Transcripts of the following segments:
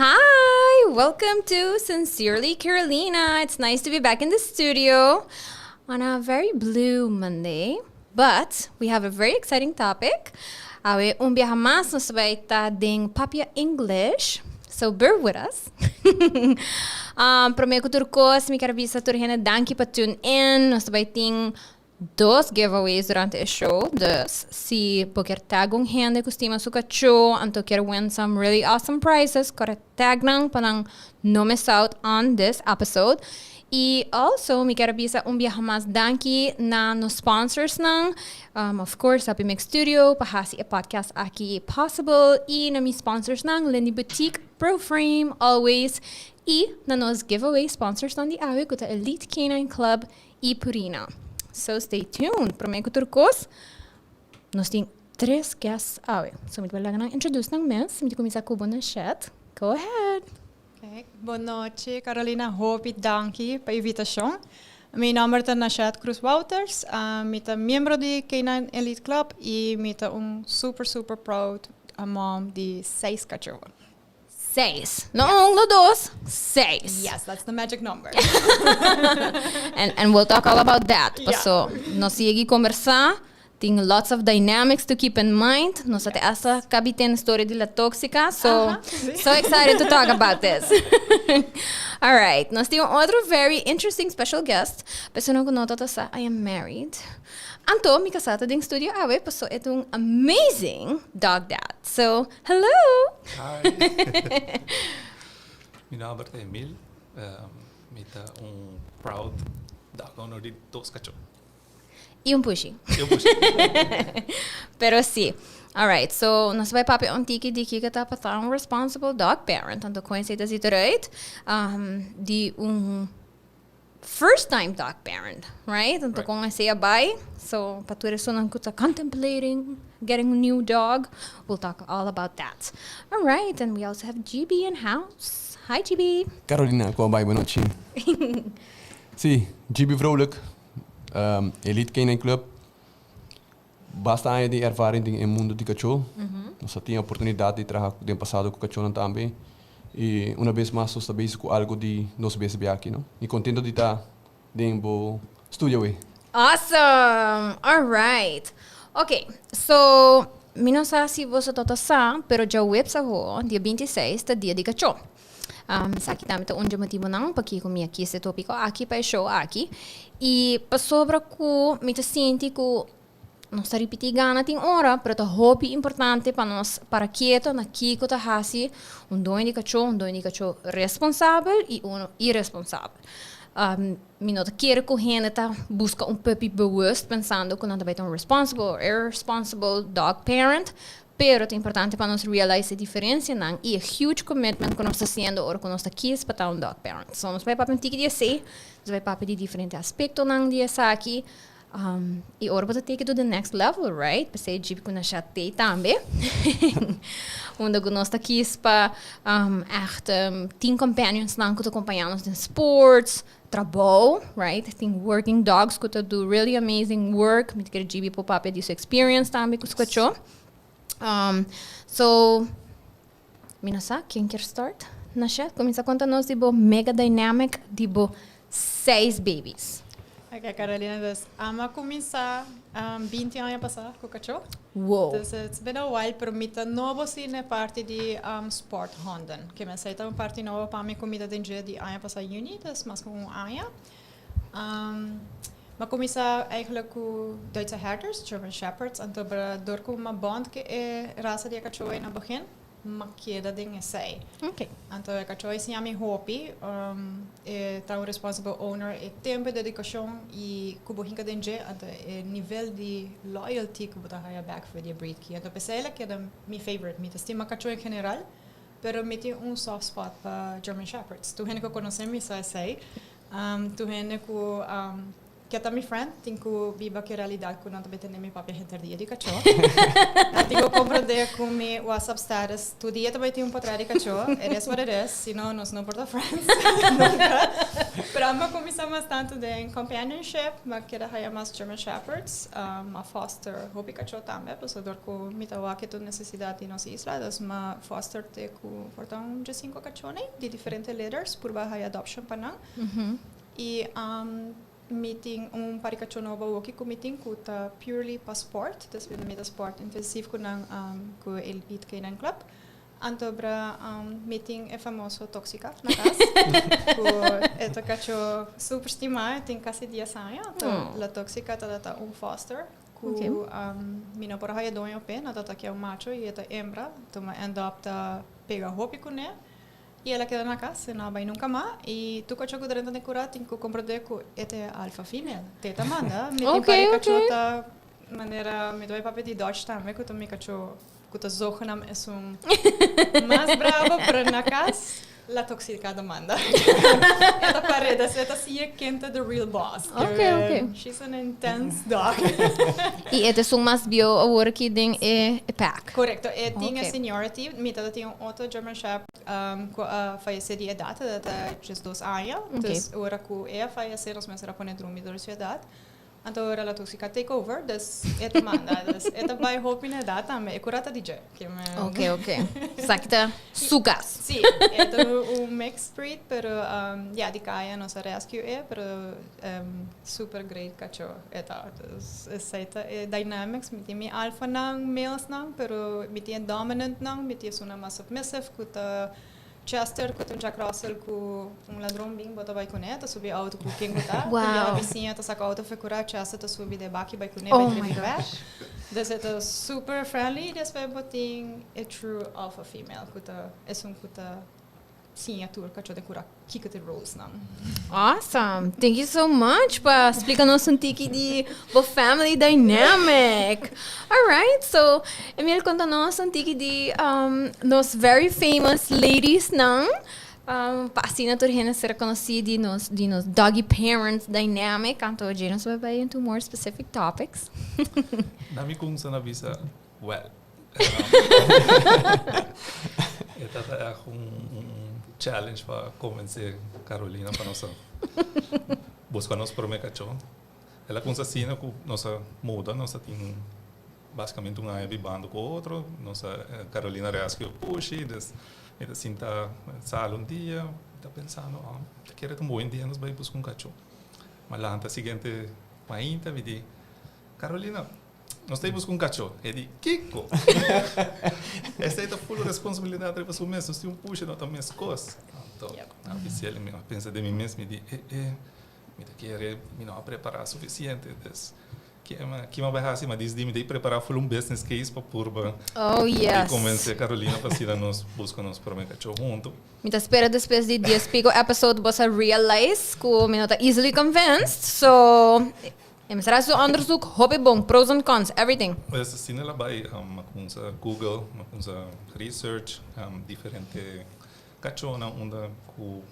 Hi! Welcome to Sincerely Carolina. It's nice to be back in the studio on a very blue Monday. But we have a very exciting topic. Awe biyahe mas nos baita ding papia English. So bear with us. Prometo turcos, mi carabisa turhene danki pa tune in. Nos baiting dos giveaways durante a show. Dus si poker tag un hende kustima suka show anto quer win some really awesome prizes, kore tag nang panang no miss out on this episode. E also, mi quero bisa biyahe mas danki na nos sponsors nang. Of course, Sopi Mix Studio, pahasi a podcast aqui possible. E na mi sponsors nang, Lindy Boutique, ProFrame, always. E na nos giveaway sponsors nang di awe kuta Elite Canine Club e Purina. So stay tuned. Prometo turcos. Nós temos 3 guests awe. So, mit wala nang introduce nang mes. Mit kumisa kubo Nashette. Go ahead. Okay. Boa noite, Carolina. Hope danke pela invitação. Meu nome é Nashette Croes-Wouters. Eu membro do Canine Elite Club e eu super proud mom de 6 cachorros. 6. No, no dos. 6. Yes, that's the magic number. and we'll talk all about that. Yeah. So, nós seguimos conversar. Tem lots of dynamics to keep in mind. Nós até essa capitã história de la tóxica. So, so excited to talk about this. All right. Nós temos outro very interesting special guest. Pessoa que nota sa I am married. Anto, mi casata ding studio awe. Paso é amazing dog dad. So, hello. Hi. Meu nome é Emile. Proud dog owner de 2 cachorros. E pushy. Pero sí. Alright, so nós vai papi antiki di que tá para um responsible dog parent. Então conhece das right? De first time dog parent, right? Então conhece a bai. So patura sonan kuta contemplating getting a new dog. We'll talk all about that. Alright, and we also have Gibi in house. Hi Gibi. Carolina, boa noite. Sim, Gibi Vrolijk. Elite Canine Club. Basta aí de ervaring em mundo de cachorro. Nós temos a oportunidade de trabalhar no passado com cachorro também. E uma vez mais nós estamos com algo de nós mesmos aqui, não? E contento de estar dentro do estúdio aí. Awesome. All right. Okay. So, mi não sei se você tá sabe, pero já web sa ho, dia 26 tá dia de cachorro. Sa aqui também tá onde motivo não, porque comi aqui esse tópico aqui para show aqui. E para sobre que me te senti que não está repetir gana tem hora, para tá hobby importante para nós para quieto na kiko tá hasi doño de cachorro responsável e irresponsável. Me nota quer que gente tá busca puppy bewusst pensando que não vai ter responsible or irresponsible dog parent. Pero é importante para nós realizar a diferença não e a huge commitment que nós estamos fazendo ou que nós estamos para um dog parent. So, nós vamos para um tique de ser, nós vamos para de diferentes aspectos não de essa aqui. E agora vamos take it to the next level, right? Para ser Gibi com Nashette também. Onde nós estamos aqui para echt team companions não que acompanhamos em sports, trabalho, right? Tem working dogs que do really amazing work. Me quero Gibi para o papel de sua experience também com os cachorros. So, minasa, quem quer start? Nashette, começa a contar-nos de mega dynamic de 6 babies. Ok, Carolina, dus ama começar 20 anos passar com o cachorro. Wow. Dus it's been a while, pero mita novo sim na parte de sport honden. Que me aceita uma parte nova para mim comida de dia de ano passar juni, dus mas com ano. Maar começar eigenlijk com Duitse herders, German Shepherds, en door komen bond que é raça de cachorro na begin, maar que ding é sei. Okay. Então a cachorro se chama Hopi, tá um responsible owner, e tempo de dedicação e cubo hinka denje, então nível de loyalty cubo tá higher back for the breed que. Então pensei que é meu favorite, me estima cachorro em general, pero me tem soft spot para German Shepherds. Tu hene que conhece me sai, tu hene que que tá minha friend, tenho viva que realidade que não também tem minha papi dia de cachorro. Tenho compreender com meu WhatsApp status, todo dia também tem potret de cachorro. It is what it is, senão nós não porta friends. Nunca. Para mim começar bastante de companionship, mas que era mais German Shepherds, a foster hobby cachorro também, porque com mitawa que tu necessidade de nossa isla, mas foster te com portão de 5 cachorros de diferentes leaders por baixo adoption para não. E meeting parikacho novo aqui com meeting que tá purely passport, das vida meta sport intensivo com elite que na club. Antobra meeting é famoso tóxica na casa. Esta cacho super estimada, tem quase 10 anos. A tóxica tá foster. Mina por aí doño pena, tá que é macho e esta hembra, toma end up tá pega roupa com ele. E ela queda na casa, não vai nunca mais. E tu cacho que durante a cura tem que compreender que é alfa female. Teta Manda, me tem para cacho tá maneira me dói papel de Dodge também, que tu me cacho que tu zognam é mais bravo para na casa. La toxica da Manda. Esta parede, esta sia quente the real boss. Okay. She's an intense dog. E este são mais bio agora aqui tem é pack. Correcto. E tinha seniority, mita tinha outro German Shepherd com a falecer de idade, da just 2 anos. Dus agora que é falecer, nós vamos rapar dentro de sua idade. Então agora a toxica take over, dus esta Manda, dus esta vai roupa na idade também. É curata DJ. Ok. Sakta sugas. Sim, é mixed breed, pero de caia nossa rescue pero super great cachorro. Essa é dynamics, me tem alpha não, males não, pero me tem dominant não, me tem uma mais submissive, que Chester, que Jack Russell, que ladrão bem, bota vai com ele, subi auto com quem tá. A vizinha tá saca auto foi curar, Chester tá subi de baki vai com ele, vai tremer. Desse é super friendly, desse vai botar a true alpha female, que é que sim, a tour cachorro de curar, kick the rules não. Awesome. Thank you so much para explicar nosso tiki de family dynamic. All right. So, Emile conta nosso tiki de nos very famous ladies não. Passina torrena ser conhecida de nos doggy parents dynamic. Então, hoje nós vamos into more specific topics. Nami kung sa nabisa, well. Ito é challenge para convencer Carolina para nós buscar nos por cacho. Ela com assassina com nossa muda, nossa tem basicamente um ano vivendo com outro, nossa Carolina reagiu puxi, então assim tá sala dia, tá pensando, quero um bom dia nós vai buscar cacho. Mas lá na seguinte painta me diz, Carolina, nós temos um cachorro. Ele Kiko. Essa é a full responsabilidade para o mês. Nós temos puxa nas minhas coisas. Então, a oficial pensa de mim mesmo e diz, me quer não preparar suficiente. Que vai fazer, mas diz me preparar full business case para purba. Oh yes. E convencer a Carolina para ir nos buscar nos para o cachorro junto. Me espera depois de 10 pico episode você realize que me está easily convinced. So será seu onderzoek, hobby bom, pros and cons, everything. Essa sim ela vai com Google, com research, diferente cachorro onde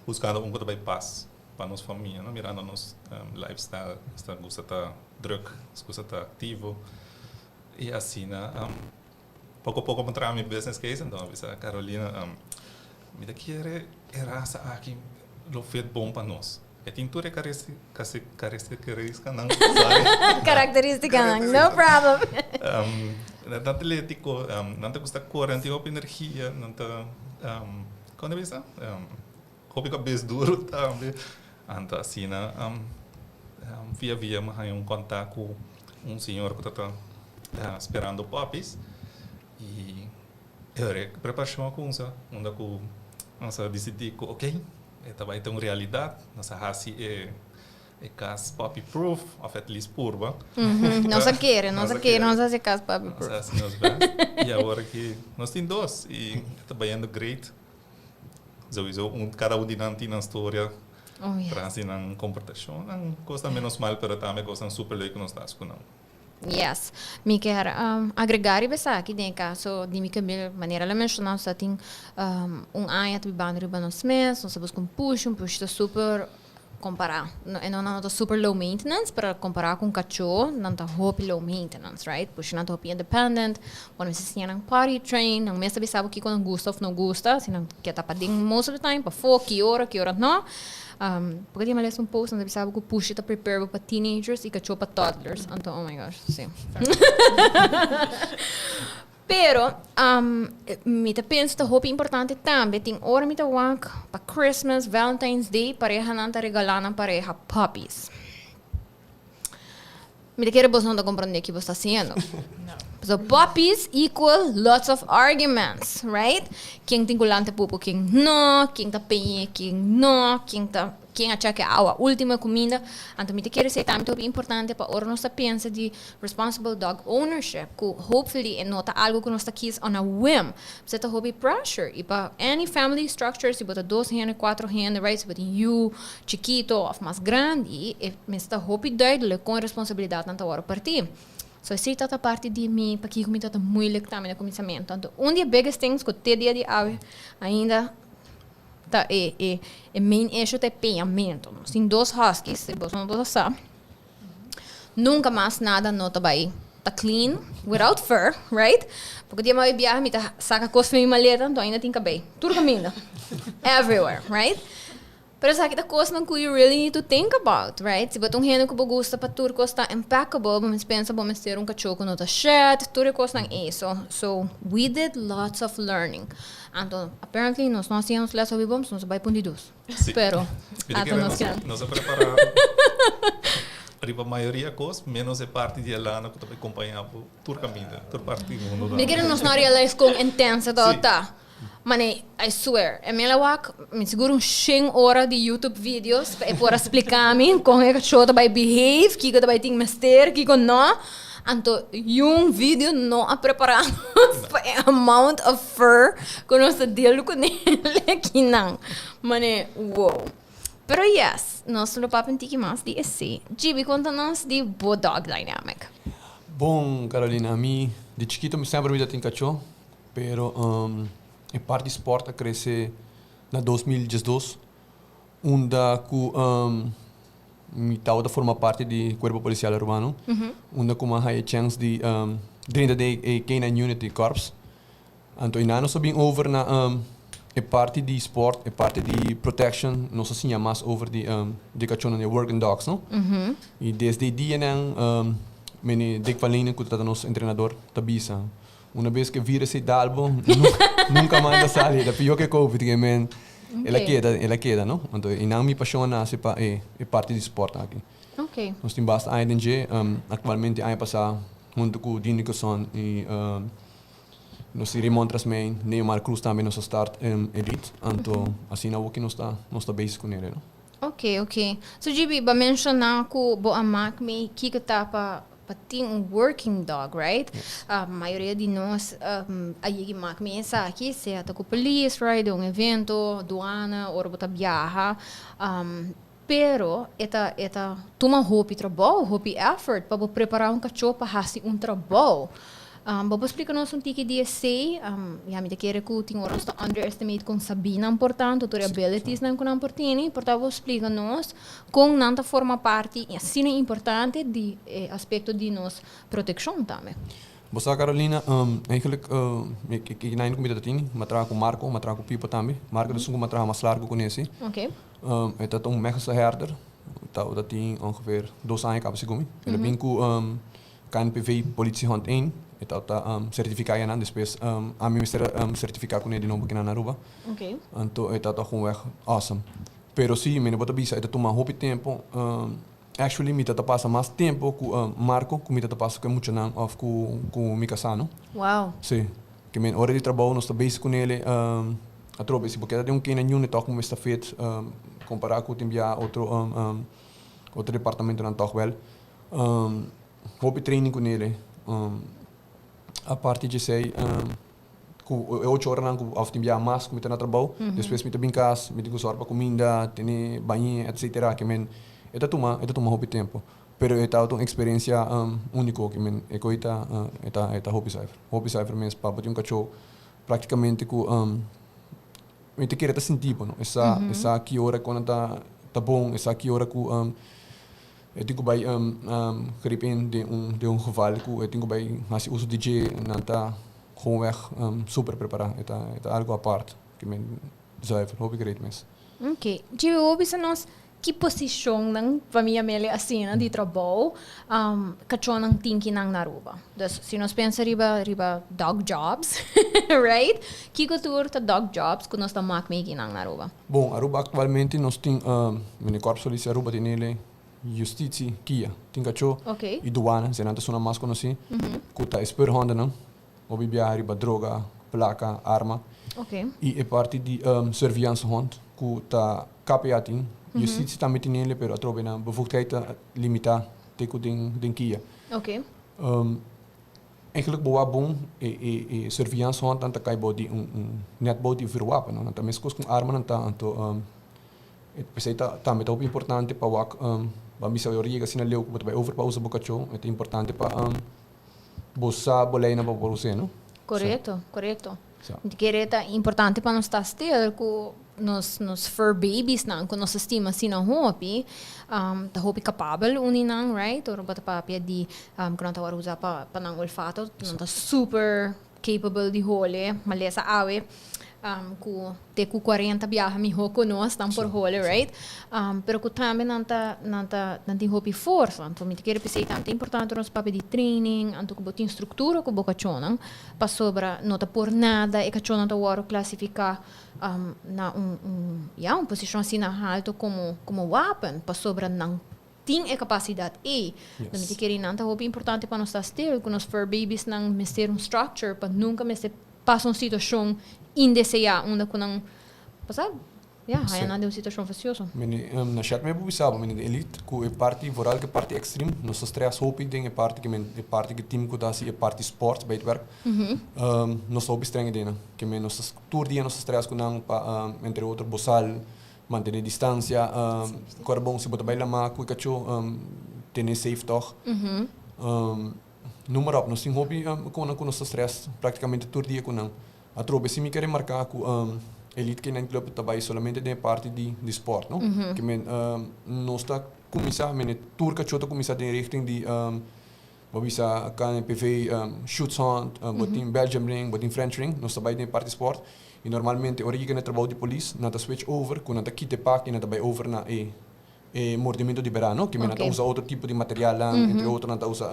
buscando que vai paz para nossa família, não mirando nosso lifestyle, está gosta tá druk, gosta tá ativo e assim, pouco a pouco encontrar meu business case, então a Carolina me quer era aqui lo feito bom para nós. É tintura característica não característica não, no problem. Não atlético, não te gusta correr, não tem energia, não te quando é isso? Hobby cabeça duro também. Então assim, via mas um contato com senhor que está esperando papis e eu preparação com isso, onde eu decidi que ok, esta vai ter uma realidade, nossa raça é caso papi proof, of at least purba. Nossa quer fazer caso papi proof. Nossa nós bem. E agora que nós temos 2 e está bem indo great. Sowieso cada de nós tem uma história. Para assim uma comportação, não custa menos mal, mas também custa super legal que nós estamos com. Yes, me quer agregar e pensar que tem caso de me cambiar maneira ela mencionou só tem ano de bando riba nos mês, nós buscamos push está super comparar. Não é super low maintenance, para comparar com cacho, não tá hopi low maintenance, right? Puxa, não tá hopi independent, quando você tinha um party train, não mesmo sabe o que quando gosta ou não gosta, se não quer tá para most of the time, para que hora não. Porque tinha mais um post, não sabe que puxa tá prepare para teenagers e cacho para toddlers. Então, oh my gosh, sim. Pero, me penso que é importante também, tem hora me para Christmas, Valentine's Day, pareja não tá regalando pareja puppies. Me quero você não compreender o que você está fazendo. So, puppies equal lots of arguments, right? Quem tem culante pupo, quem não, quem tá penha, quem não, quem acha que a última comida. Então, me quero dizer também é importante para a nossa pensa de responsible dog ownership, que hopefully é nota algo que nós quis on a whim. Você tá hobby pressure e para any family structure, se bota 2 hand, 4 hand, right? Se bota you, chiquito ou mais grande, e me está hobby duidelijk com responsabilidade na hora partir. So, essa é a parte de mim, para que comigo está muito também no começamento. Então, um dos biggest things que eu dia de ainda tá é main issue é penhamento. Tem 2 huskies, se você não sabe. Nunca mais nada não tá bem. Tá clean, without fur, right? Porque dia mais viajar, me tá saca coisa em maleta, então ainda tem cabelo. Tudo caminho. Everywhere, right? Pero sa kita coisa não que you really need to think about, right? Se botar reno que gosta para tudo coisa impeccable, mas pensa vamos ter cachorro no Nashette, tudo coisa não isso. So we did lots of learning. Então, apparently nós tínhamos lá sobre bombs, nós vai pundidos. Pero nós preparamos para a maioria coisa, menos a parte de Elana que também acompanhava tudo caminho, tudo parte do mundo. Me quero nós não realize com intensa tá. Mane, I swear, Emile me seguro 100 horas de YouTube vídeos para explicar-me como é que o cachorro vai behave, que ele vai ter mister, que não. Então, vídeo não é preparado para a amount of fur que nós dealing com ele aqui não. Mane, wow. Pero yes, nós não vamos ter mais de esse. Gibi, conta-nos de Bulldog Dynamic. Bom, Carolina, a mim, de chiquito, me sempre me tem cachorro, pero a parte de esporte cresce na 2012, onde me estava forma parte do corpo policial urbano, onde como a chance de dentro da Canine Unity Corps. Então, nós sabem over na a parte de esporte, a parte de protection, nós assim mais over de cachorro de working dogs, não? E desde o dia não, me dei valendo que o nosso treinador tabisa. Uma vez que vira esse dalbo, nunca mais da sair. É pior que Covid, que man, ela queda, não? Então, e não me apaixona se para a parte de esporte aqui. Ok. Nós temos bastante IDG, atualmente a passar junto com o Dinnico Son e nós remontras também, Neymar Cruz também nos start elite, então assim não o que nós está basic com ele, não? Ok. So, Gibi, ba mencionar que boa máquina que está para ter working dog, right? Yes. A maioria de nós, aí máquina aqui, se é com police, right? Um evento, doana, ou botar viaja. Pero, eta toma hopi trabalho, hopi effort para preparar cachorro para fazer trabalho. Vou explicar-nos tique de essay. Já me quero que tem horas de underestimate com Sabina importante, outras abilities não com importante. Portanto, vou explicar-nos com nanta forma parte assim importante de aspecto de nos proteção também. Você, Carolina, eigenlijk, ik neem com a Tini, mas trago com Marco, mas trago com Pipo também. Marco é um trago mais largo com esse. Ok. É Mechelse herder. Dat tem ongeveer 2 anos acaba segumi. Ele vem com KNPV politiehond 1. Então tá certificado na depois a mim certificar com ele de novo aqui na Aruba. Ok. Então está com awesome. Pero sim, me bota bisa, toma muito tempo. Actually, me tá passa mais tempo com Marco, com me tá passa com muito não, of com Mikasano. Wow. Sim. Que me hora de trabalho nós tá basic com ele a tropa, se porque tem um pequeno unit tá como está feito comparar com tem já outro departamento na Tochwell. Hobby training com ele. A parte de sei, 8 horas não ao fim dia mais como está na trabalho, depois me também casa, me digo só para comida, tem banho, etc. Que men, toma hobby tempo, pero uma experiência única que men, hobby cipher mesmo para botar cachorro praticamente com me te quer sentir, não? Essa que hora quando tá bom, essa aqui hora que eu tenho que grip in de geval que eu tenho que fazer uso DJ não tá gewoon super preparado, é algo à parte que me zuiver, hoop ik reed mes. Ok. Gibi, ouve se nós que posição nang família mele assim de trabalho cacho nang tinki nang naruba. Dus se nós pensa riba dog jobs, right? Que cultura tá dog jobs que nós tá mak making nang naruba. Bom, Aruba atualmente nós tem mini corpo polícia Aruba tem ele justiça kia, tem cacho Ok. e douana, se não tá sona mais conhecido, que tá esperando não, ou bibia riba droga, placa, arma. Ok. E é parte de surveillance hond, que tá capeating. Justiça também tem ele, pero atrobe na bevoegdheid limitar teco den kia. Ok. Eigenlijk boa bom e surveillance hond anta kai body net body verwapen, não anta mescos com arma anta anto pensei tá muito importante para wak ba misa origa sina leu que vai over pausa bocacho, é importante para bossa boleina para você, não? Correto, correto. So. De que é importante para nós estar still com nos fur babies nang com nossa estima sina hopi ta hopi capável uninang right or bata papia di quando ta usa pa nang olfato não tá super capable de role malesa awe ku te ku 40 biaha mi ho conos tam por role right pero ku também não tem hopi força então me querer pensar tanto importante nos papel de training anto ku botin estrutura ku boca chonang pa sobra nota por nada e cachona ta waro classificar na posição assim na alto como weapon pa sobra não tem a capacidade e então me querer não tá hopi importante para nós estar still com os fur babies não mester structure para nunca mester passa uma situação indesejada onde quando passar há uma situação faciosa. Nashette me bubisaba, de elite, que é parte vooral que parte extreme, nossa stress hopi ding é parte que time que dá é parte sport bij het werk. Nossa hopi strenge dena, que nossa tour dia nossa stress com não entre outro bossal, manter distância, carbon se botar baila ma, que cacho ter safe toch. Número op, nós tem hobby com nosso stress praticamente todo dia com não. A trobe se me quer marcar que elite que nem clube também solamente de parte de sport, não? Que nós está começar, tour que chota começar de richting de bisa kan PV shoots hunt, botin Belgium ring, botin French ring, nós também de parte sport. E normalmente origem no trabalho de polícia, na switch over, quando na kite pack e na também over na mordimento de verano, que na usa outro tipo de material, entre outros na usa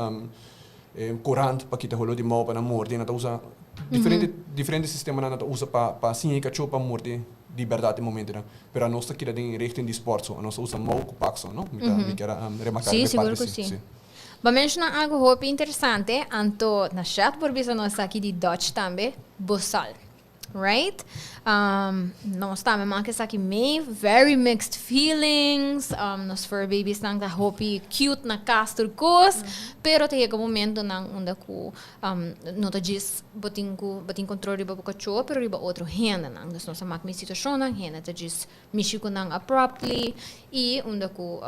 corante para quitar rolo de mau para morte, na usa diferente sistema na usa para sim cacho para morte de verdade momento, né? Pero nós aqui tem richting de sport, so nós usa mau com paxo, não? Me quer remarcar sim, seguro que sim. Vamos mencionar algo hopi interessante, anto na chat por bisa nós aqui de Dutch também, bossal. Right? Nós também manca aqui meio very mixed feelings. Nos fur babies nang da hopi cute na castor cos, pero tem um momento nang onde ku não tá diz botin controle riba boca cho, pero riba outro renda nang. Dus nós mak mi situação nang renda tá diz mixico nang abruptly e onde ku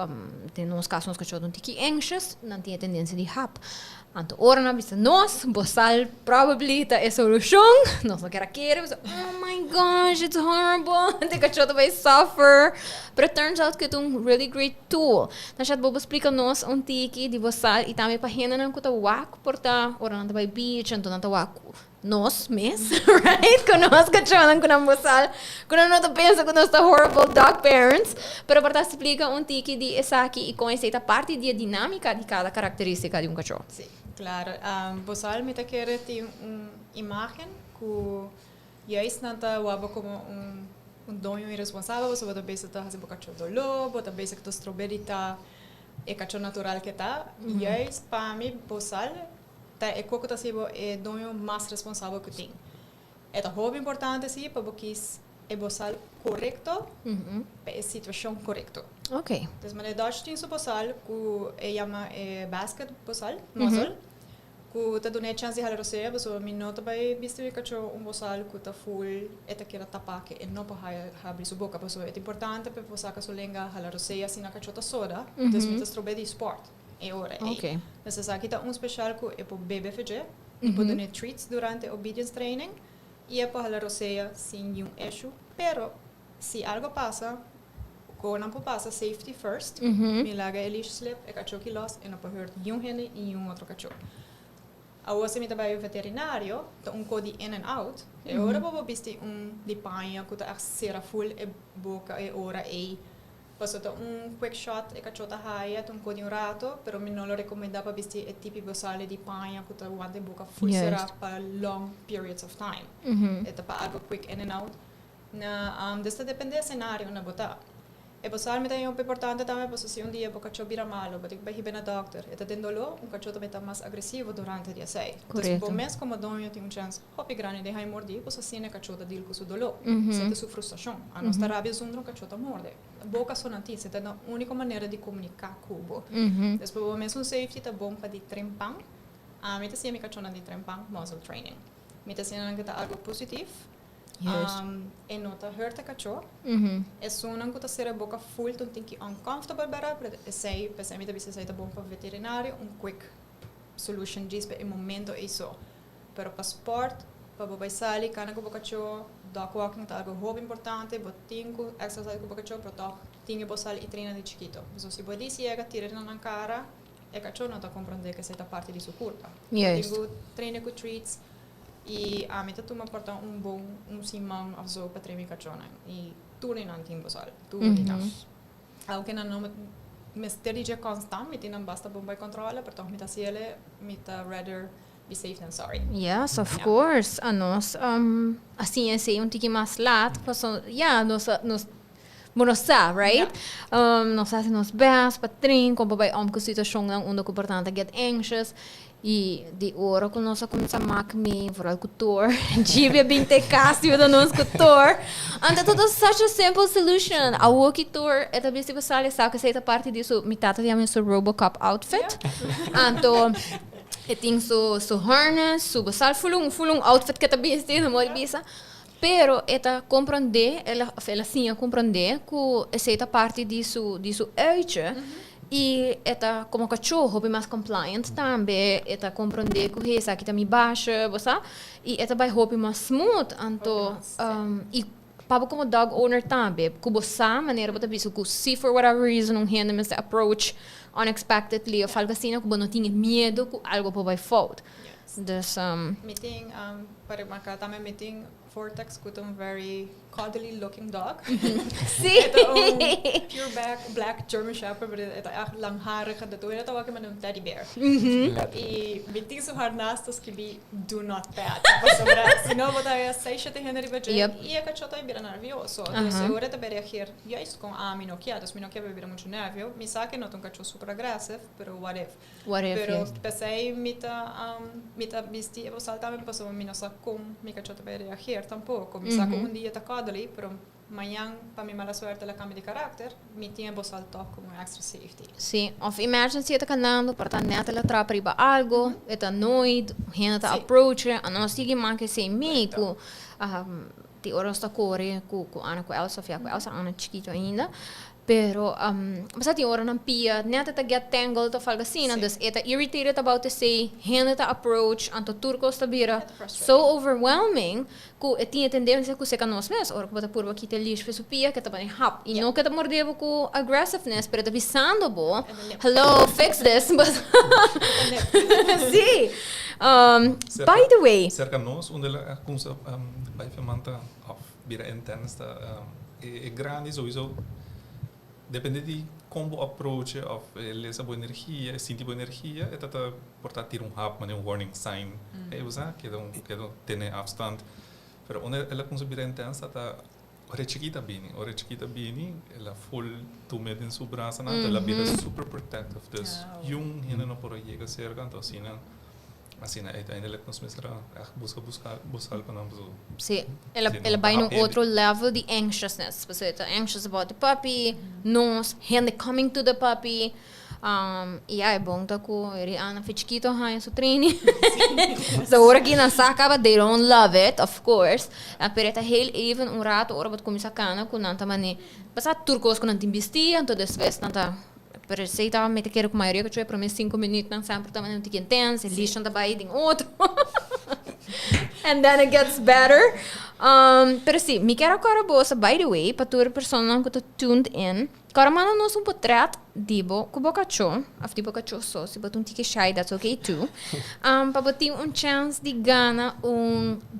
tem nos casos nós cacho don't tiki anxious, não tem tendência de rap. Anto ora na vista nós, bossal probably tá a solução. Nós não queremos. Oh my gosh, it's horrible. The cachorro vai suffer. But it turns out que é really great tool. Na chat bobo explica nós tiki de bossal e também para renda não kuta wak porta ora não vai beach, anto não tá wak nós mes, right? Com nós cachorro com bossal. Quando não tá pensa que nós tá horrible dog parents, pero para explica tiki de essa aqui e conhecer a parte da dinâmica de cada característica de cachorro. Sim. Claro, bossal me quer ter imagem que juist nanta waba como doño irresponsável, você bota base tá fazendo cachorro do lobo, bota base que tos troberita é cachorro natural que tá, juist para mim bossal tá é coco tá sendo é doño mais responsável que tem. É tá hobby importante sim, para porque é bossal correto, para a situação correto. Ok. Então, mas Dutch tem o bossal que chama basket bossal, nozzle. Que tá dando chance de halar você, mas o minuto vai visto que bossal que tá full, eta que tapa que não para abrir sua boca, mas é importante para você que sua língua halar você assim na cachota soda, então muitas trobe de sport. É hora. Ok. Mas aqui tá especial que é para bebê fazer, para dar treats durante obedience training e é para halar você sem issue, pero se algo passa Go na po passa safety first. Me laga elish slip, e cacho que los, e na po hurt yung hene e yung outro cacho. A você me trabalha veterinário, tá codi in and out. E ora po bisti di panha, que tá sera full e boca e ora e passou tá quick shot e cacho tá haia, tá codi rato, pero me não lo recomenda para bisti e tipi basale di panha, que tá guarda boca full sera para long periods of time. E tá para algo quick in and out. Na desta depende do cenário na botar. E basal me tayo importante também para se dia o cachorro vira malo, batik ba hibe na doctor. E tá tendolo, cachorro também tá mais agressivo durante o dia 6. Então, por mês como doño tem chance, hopi grande de morder, pois assim né cachorro deal com su dolor, sente sua frustração. A nossa rabia zundro cachorro morde. Boca sonanti, se tá a única maneira de comunicar com o depois o mês safety tá bom para de trempang. Me tá se me cachorro de trempang muscle training. Me tá sendo que tá algo positivo. E nota hurt a cachorro. E sonan que tá ser a boca full, então tem que uncomfortable para sei, pensei me tá bisa sei tá bom para veterinário, quick solution diz para o momento isso. Pero para sport, para bobai sali, cana com o cachorro, dog walking tá algo muito importante, botinho, exercise com o cachorro, para dog, tinha bossali e treina de chiquito. Então se pode chega tirar na cara, e cachorro não tá compreendendo que sei tá parte de sua curta. Tinha treina com treats. E a mim tuma porta bom simão of zo para treinar cachorro e tudo não tem basal tudo não algo que não me esteja constant me tem basta bom by controla porta me tá ciele me tá rather be safe than sorry. Yes, of course. Anos assim é sei tiki mais lat, passo nos right? Nos hacen nos best para treinar como vai com situação onde o importante get anxious. E de hora que nós começamos a me Vrolijk couture, Gibi bem ter casi da nós couture. Anda tudo such a simple solution. A walkie tour é também se você sabe que essa parte disso, me tata de seu RoboCop outfit. Então e tem su harness, su basal fulung outfit que também está na moda bisa. Pero ela compreende, ela sim compreende que essa parte disso urge. E esta como cachorro bem mais compliant também esta compreender que essa aqui também baixa você e esta vai roupa mais smooth então e para como dog owner também que você maneira para ver que se for whatever reason hand them approach unexpectedly ou algo assim que não tinha medo que algo vai fault dus meeting para marcar também meeting Vortex com very cuddly looking dog. Sim. Pure black German Shepherd, maar het echt langharige, dat doe je dat ook met een teddy bear. E meeting zo hard naast als Gibi do not pet. Se não botar essa seja te henry budget. E a cachorro tá bem nervioso. Então agora tá reagir juist com a minoqueados, minoquea bem muito nervioso. Me sabe que não um cachorro super agressivo, pero what if? Pero pensei mita bisti e você também passou me nossa com me cachorro tá reagir tampouco. Me sabe dia tá cuddly, pero amanhã, para minha mala sorte, ela cambia de caráter, me tinha boçal toque como extra safety. Sim, of emergency está canando, para net ela trapa riba algo, está noid, gente está approach, a nós sigue manque sem meio, te ora está corre, com Ana com Elsa, fia com Elsa, Ana chiquito ainda. Pero basta ti ora não pia, net tá get tangled of algo assim, dus eta irritated about to say, hand ta approach, anto turco sta bira so overwhelming, ku tinha tendência ku se canos mes, ora ku ta purva kita lish pe supia que ta bani hap, e não que ta mordevo ku aggressiveness, pero ta visando bo, hello, fix this, but sí. By the way, cerca nós onde ela kunsa by fermenta of bira intensa é grande sowieso. Depende de como approach of essa boa energia, sentir boa energia, é tata portar ter hap, mas warning sign, é usar que não ter afstand. Pero onde ela consumir intensa, tá ora chiquita bini, ela full tu med in sua braça, na ela bira super protective, dus jung hina não por aí cerca, então assim ainda ela consumir buscar para nós. Sim, ela vai no outro level de anxiousness. Você está anxious about the puppy, nós, hand coming to the puppy. E é bom tá com ele ana chiquito há seu treino. So ora aqui na acaba they don't love it, of course. A pereta heel even rato ora wat começa cana com nanta mane. Passa turcos com nanta investir, então desvés nanta pero se estava me quero com a maioria que eu para mim 5 minutos não sempre também não tinha intenso, lixo da baía de outro. And then it gets better. Pero sim, me quero agora boa, by the way, para toda pessoa que está tuned in. Agora manda nós potret dibo com bocacho, after bocacho só, se botar tique shy, that's okay too. Para botar chance de gana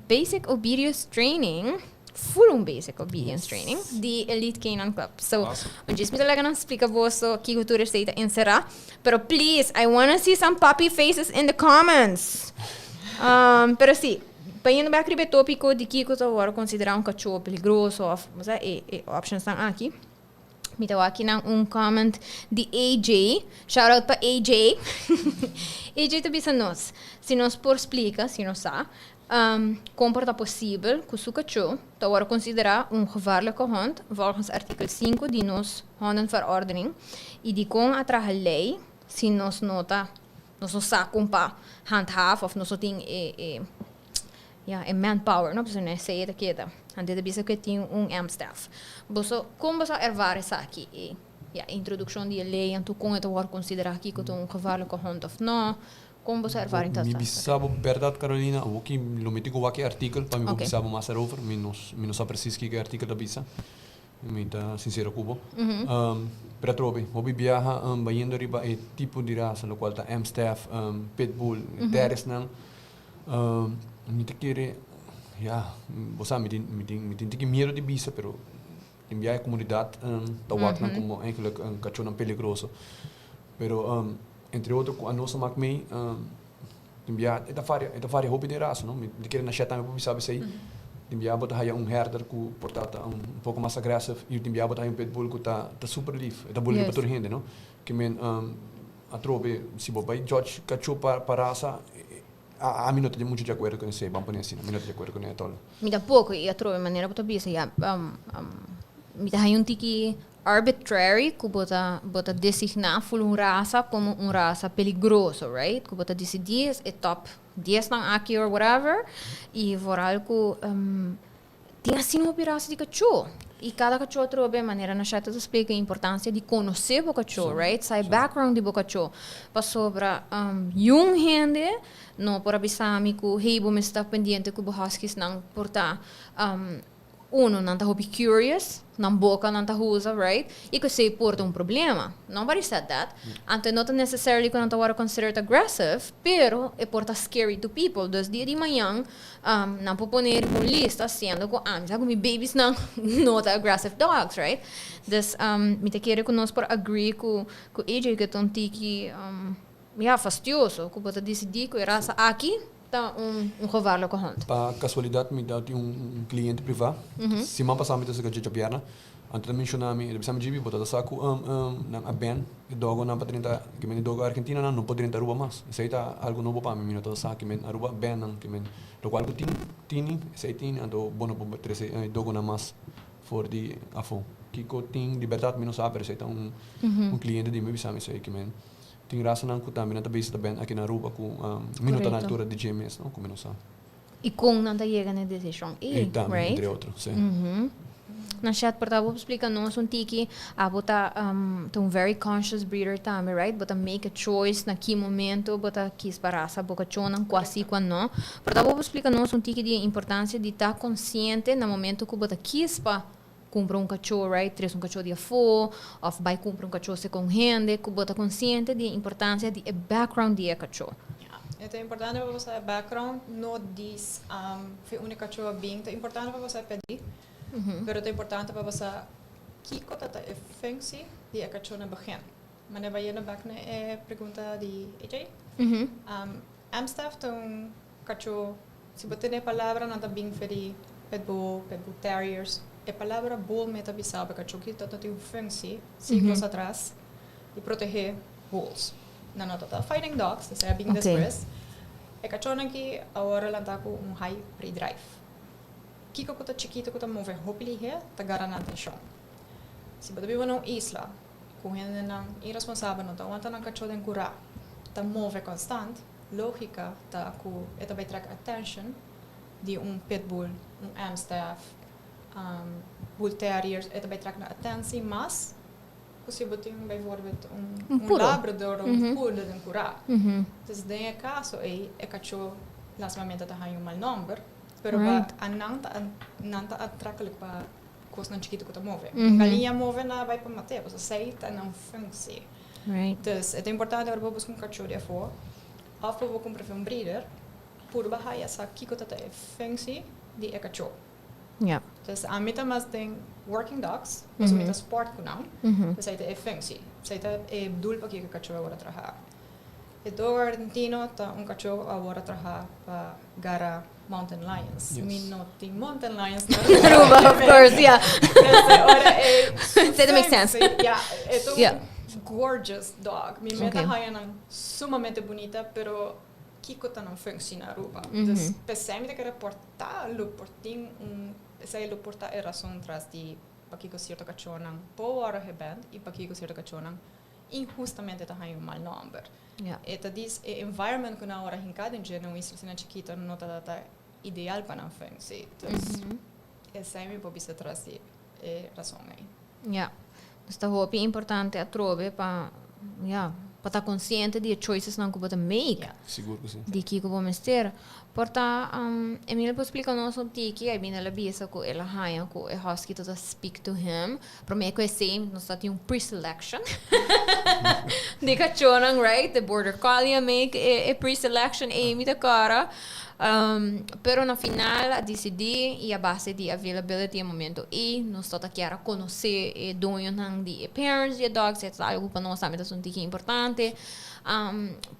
basic obedience training, full basic obedience training de Elite Canine Club. So, Awesome. just me talaga nang explica boso que cultura state insera. Pero please, I wanna see some puppy faces in the comments. Pero sim, para ir no back tópico de que eu agora considerar cachorro perigoso, mas options estão aqui. Me deu aqui comment de AJ. Shout out para AJ. AJ te bisa nós. Se nós por explica, se nós sabe, como é possível que o cachorro agora considerar gevaarlijke hond volgens artikel 5 de nos hondenverordening e de com atrás a lei, se nós nota, nós não sabe para handhaven of nós tem manpower, não precisa sei da que antes de bisa que tem staff. Boso como você ervare isso aqui a introdução de lei então com é agora considerar aqui que um gevaarlijke hond of não. Como você ervaring dat? Mi bisabo verdade Carolina, o que lo meti com aquele artigo para mim bisabo mais over, menos sabe preciso que artigo da bisa. Me tá sincero cubo. Para trobe, hobi viaja bayendo riba e tipo de raça, lo qual tá Amstaff, Pitbull, Terriers não. Me te querer você me tem que medo de bisa, pero enviar a comunidade tá wakna como eigenlijk cachorro peligroso. Pero entre outros, a nossa macmei, enviar é da faria hobby de raça, não? De querer Nashette também para saber se enviar botar aí herder que portata pouco mais agressivo e enviar botar aí pitbull que tá super lief, é da bolinha para toda gente, não? Que men a trobe se bobai George cachorro para raça a mim não tenho muito de acordo com isso, vamos pôr assim, a mim não tenho de acordo com isso. Me dá pouco e a trobe maneira para bisa me dá aí tiki arbitrary que bota designar raça como raça perigoso, right? Que bota decidir é top 10 não aqui or whatever e voral que tem assim uma raça de cachorro e cada cachorro trobe maneira na chat explica a importância de conhecer o cachorro, right? Sai background de o cachorro para sobre gente não por avisar me que hey vou me estar pendente que o huskies não portar uno não tá hobby curious, não boca não tá usa, right? E que se porta problema. Nobody said that. Então not necessarily que não tá agora considered aggressive, pero é porta scary to people. Dos dia de manhã, não pode poner uma lista sendo com sabe me babies não not aggressive dogs, right? Dus me te querer que nós por agree com AJ que tão tiki fastidioso, que pode decidir que raça aqui tá gevaarlijke hond. Para casualidade, me dá cliente privado. Se me passar, me dá essa de perna. Antes de mencionar, me dá Gibi, botar saco na ben, e dogo na patrinta, que me dogo Argentina não pode entrar mais. Isso aí tá algo novo para mim, não tô saco que me aruba ben não, que me do qual que tini, sei tini, ando bono para treze dogo na mais for de afo. Que tem liberdade, me não sabe, isso aí tá cliente de me bisa me sei que me tem graça não que também não tá bem bem aqui na Aruba com minuto na altura de GMS não como não sabe e com não tá chegando na decisão right entre outros sim na chat porta vou explicar nós tiki bota very conscious breeder também right bota make a choice na que momento bota quis para essa boca chona quase quando não porta vou explicar nós tiki de importância de estar consciente no momento que bota quis para compra cachorro, right? Traz cachorro de afo, ou vai comprar cachorro se com gente, que bota consciente de importância de background de cachorro. É importante para você background, não diz que o único cachorro bem, é importante para você pedir, mas é importante para você que coisa é função de cachorro na begin. Mas vai ir na back na pergunta de AJ. Amstaff tem cachorro, se você tem palavra não tá bem para pitbull terriers. A palavra bull metabisal para cachorro que tem função siglos atrás de proteger bulls. Não total fighting dogs, isso é bem después. É cachorro que agora lá tá com high pre-drive. Que coisa chiquita que tá mover hopefully here tá garantando atenção. Se você vive numa isla, com gente não irresponsável não tá aguentando um cachorro em curar, tá mover constante, lógica tá com esta vai trazer attention de pitbull, amstaff. Bull terriers é também traz atenção, mas se você tem bijvoorbeeld labrador ou poodle de curar, então nesse caso é cachorro, nesse momento está em mal número, Pero Right. nanta atrakkelijk para coisa não chiquito que tá move. Galinha move na vai para matar, você aceita não funciona. Right. Dus é importante agora buscar cachorro de fora. Af vou comprar um breeder. Por baixo essa kiko tá é funciona de cachorro. Yeah. Dus a mim também tem working dogs, mas mim sport com não. Dus aí é funciona. Aí tá é dul para que cachorro agora trabalhar. E do Argentino tá cachorro agora trabalhar para gara mountain lions. Yes. Me não tem mountain lions Aruba, of course, yeah. Ora é That makes sense. Yeah, é Yeah. gorgeous dog. Mi meta Okay. haya nang sumamente bonita, pero kiko ta não funciona Aruba. Dus pensei que reportar lo porting sei lo portar é razão tras de pakiko certo cachorro nang power heband e pakiko certo cachorro nang injustamente ta haya mal number. Yeah. Eta dis environment que na hora hincada em geral isso se na chiquita não tá ideal para não funciona. Dus essa é minha pobista tras de razão aí. Yeah. Sta hoop é importante a trove para estar consciente de choices não que você make. Yeah. Seguro que sim. De que vou mester. Porta Emile pode explicar nós um tiki, aí bem ela bisa com ela haia com o husky to speak to him. Para mim é same, nós tem pre-selection. De cachorro, right? The border collie make a pre-selection Amy da cara. Pero na final a decidir e a base de availability no momento e nós está aqui a conhecer o dono de parents de dogs, é algo para nós também é um tique importante.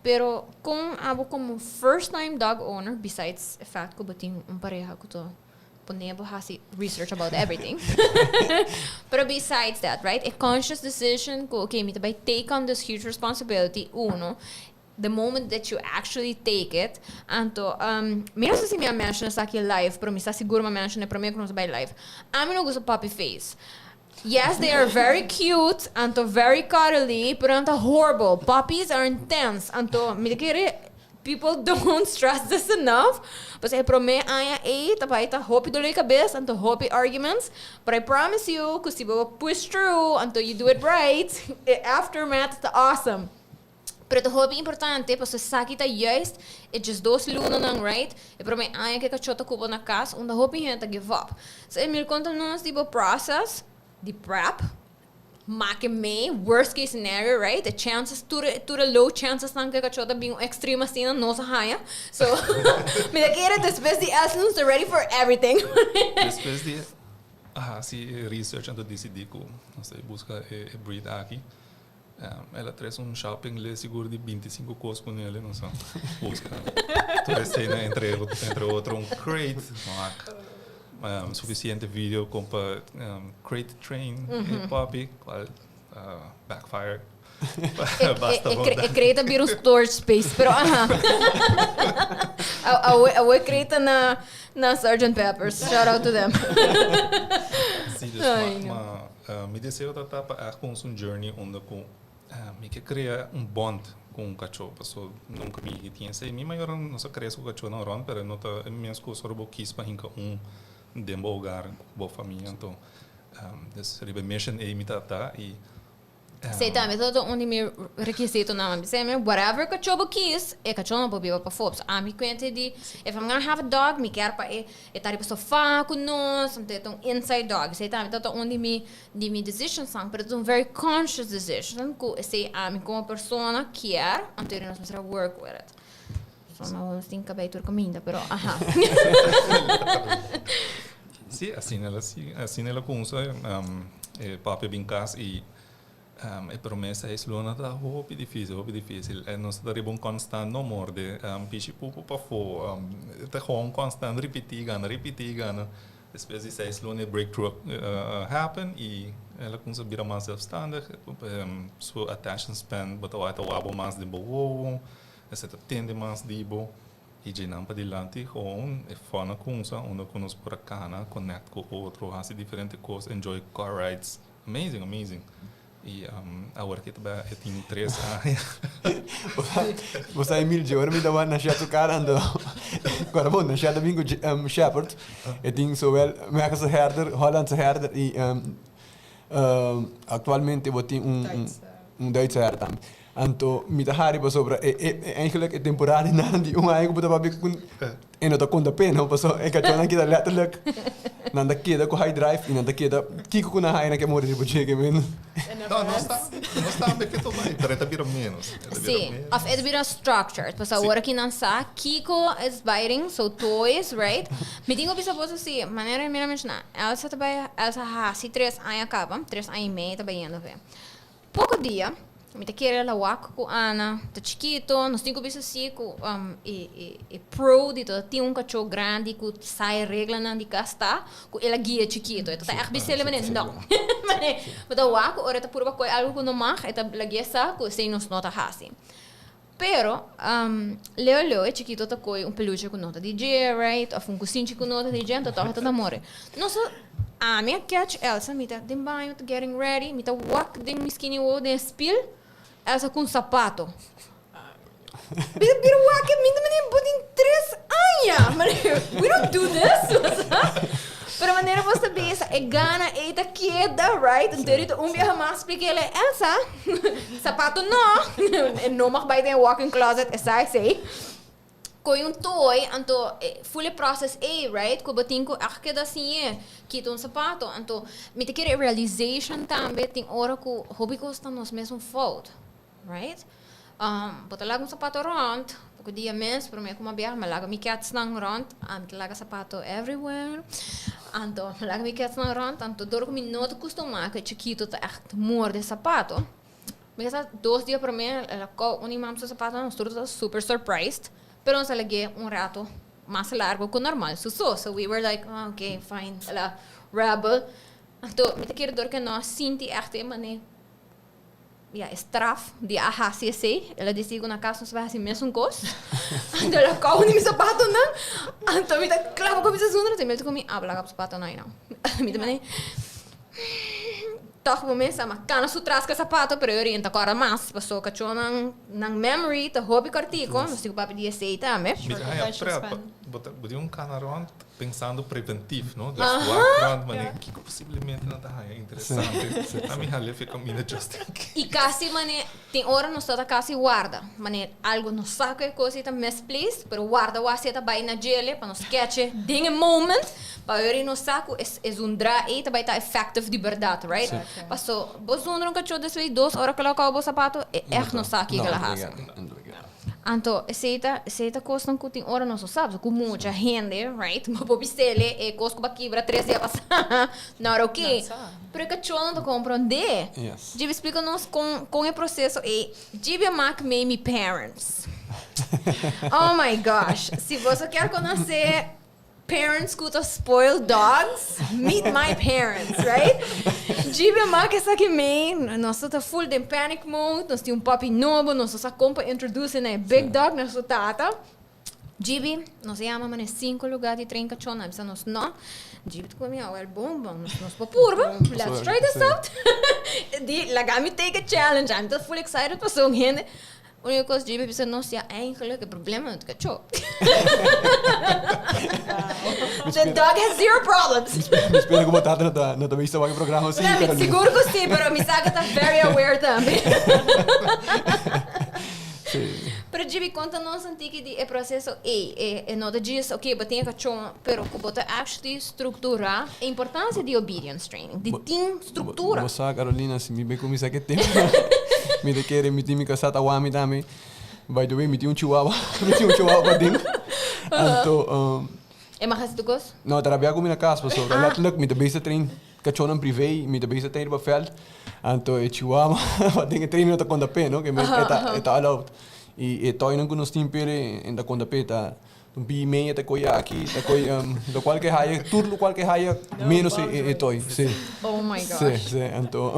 Pero com abo como first time dog owner, besides the fact que eu tenho pareja que tô ponendo research about everything. Pero besides that, right? A conscious decision que okay, me vai take on this huge responsibility. Uno, the moment that you actually take it, anto, não sei se me mention aqui live, pero me está seguro me mention para mim que não vai live. A mim não gosto puppy face. Yes, they are very cute, anto very cuddly, pero anto horrible. Puppies are intense, anto me querer people don't stress this enough. But I promise I tapay ta hope do cabeça, anto hope arguments. But I promise you, because you will push through until you do it right. Aftermath is awesome. Pero the hobby importante, pues sabe que juist, é just dois lunas não, right? E para mim, que cachorro cubo na casa, onde hobby gente give up. So Emile conta nós tipo process, de prep, make me worst case scenario, right? The chances, tudo low chances não que cachorro bem extreme assim não se haia. So, me da queira depois de essence, they're ready for everything. Depois de se research anto decidir que nós busca breed aqui. Ela traz shopping lhe seguro de 25 coisas com ele, não sei. Busca. Toda cena entre outro crate, suficiente vídeo com para crate train e puppy, qual backfire. Basta E creita vir storage space, pero eu creita na Sgt. Peppers. Shout out to them. Sim, me desejo tratar para com um journey onde com me que cria bond com cachorro, passou nunca me tinha sei, me maior não só cresce com cachorro não ron, pero não tá minhas coisas só quis para hinca dentro do lugar, boa família, então this ribe mission é me tratar e sei também, todo onde me requisito na minha sei, whatever cachorro quis, é cachorro não pode ir para fora. A mim conhece de, if I'm gonna have a dog, me quer para estar para sofá com nós, então inside dog. Sei também, todo onde me decision são, mas é very conscious decision, que sei a mim como pessoa quer, então nós vamos work with it. Só não tem que acabar comida, pero sim, assim ela começa papo bem casa e a promessa é que não está muito difícil. Não está ribon constante, não morde. Pichi pupu para fora. Está com constante, repetir, gana. Depois de 6 lunes, breakthrough happen e ela começa a virar mais self-standard. Sua attention span, bota o abo mais de boa, essa atende mais de boa. E já não para dilante, com é fona começa, onde conosco por a cana, connect com outro, faz diferentes coisas, enjoy car rides. Amazing. E agora que tem 3 anos. Você é Emile, agora me dá uma Nashette cara ando. Agora bom, Nashette bingo shepherd. E tem zowel Amerikaanse herder, Hollandse herder e atualmente eu tenho Duitse herder. Anto, mita hari pa sobra. Eigenlijk é temporada na di um ay ko buta papi kun eno ta konta pena paso kacho na kita letterlijk nanda keda ko high drive e nanda keda kiko ko na high na que morrer po chega men. Não está a ver que tu vai, pero está menos. Sim, of it be structured. Paso agora que não sa, Kiko is biting, so toys, right? Me digo bisa posso assim, maneira minha mencionar. Elsa também, Elsa hasi 3 anos acaba, 3 anos e meio também indo ver. Pouco dia, me te querer la wak com Ana, tá chiquito, nós temos que assim com pro de todo, tem cachorro grande que sai regra na de gastar, com ela guia chiquito, então tá erg bisele mas não, mas da wak ora tá pura coisa algo que não mag, tá la guia sa, com sem nos nota hasi. Pero Leo é chiquito tá com peluche com nota DJ, right? Of cocinho com nota DJ, então tá amore. Nossa a minha catch Elsa, me tá dem banho, tá getting ready, me tá walk dem skinny wall, dem spill. Elsa com sapato. Pero walk me tá putting 3 anos. We don't do this. Pero maneira você pensa, é gana, é da queda, right? Então dia mais expliquei ele, Elsa, sapato não. Não mais vai ter walk-in closet, sei. Com toy, então fully process right? Com batinho aquele assim que um sapato, então me te querer realization também tem hora que hobby custa nos mesmo fault, right? Botar lá sapato rond, porque dia mês para mim como biar, mas lá me cats nang rond, me lá sapato everywhere, então lá me cats nang rond, então dor que me não acostumar que chiquito tá echt morde sapato. Mas 2 dias para mim, ela com imam sapato, nós todos super surprised. Pero nos alagué rato más largo que normal. So we were like, oh, okay, fine. Ela rebel. Então, me te quero dizer que nós sinti echt mané straf de AHCC. Ela disse que na casa nós vai assim mesmo coisa. Então, ela caiu nem me sapato não. Então, me te claro como isso zundra. Me te comi, blaga sapato não. Me te mané. Toch começa a cana su trasca sapato, pero orienta agora mais, passou que eu não memory, tá hobby cartico, não sei o papo de sei também. Botei canarão pensando preventivo, não? Das background, mas que possivelmente não tá interessante. A minha ali fica mina just. E quase mané tem hora não está quase guarda, mané algo não saca coisa tá misplaced, pero guarda o aceta vai na gele para nos catch ding moment. Para no saco é dra e também tá effective de verdade, right? Passou, vos um cachorro desse 2 horas que coloca o sapato é no saco que ela raça. Então, essa coisa que tem hora não sabe, com muita gente, right? Mas por bistele é coisa que vai quebrar 3 dias passar, não ok? Pero cachorro não compreende. Gibi explica-nos com o processo e Gibi Mac made me parents. Oh my gosh, se você quer conhecer parents who are spoiled dogs, meet my parents, right? Gibi Mac é que me, nós estamos full de panic mode, nós temos puppy novo, nós estamos a introducir a big dog, nós tata. Gibi, nós chamamos 5 lugares de trem cachorro, nós não. Gibi, tu come our bom, nós popurba, let's try this out. Like, me take a challenge, I'm just full excited para so gente. A única coisa que eu pensei, nossa, eigenlijk het probleem met het cachorro. The dog has 0 problems. Espero que botar no também está o programa assim. Seguro que sim, pero mi saga está very aware também. Pero Gibi, conta-nos antigo de processo e não diz, ok, bater cachorro, pero que bota actually estruturar a importância de obedience training, de team estrutura. Você, Carolina, se me bem como isso aqui tempo. Me de querer me time casar a wami também. By the way, me tinha chihuahua para dentro. Então, é mais do gosto? Não, trabalhar com minha casa, pessoal. Letterlijk, me de base trein cachorro em privé, me de base trein para veld. Então, é chihuahua, para dentro trein não conta pé, não? Que me está allowed. E tô indo com nos timpere em da conta pé, tá? Bi meia tá coia aqui, tá coia do qual que raia, tudo qual que raia menos é toy, sim. Oh my gosh. Sim, então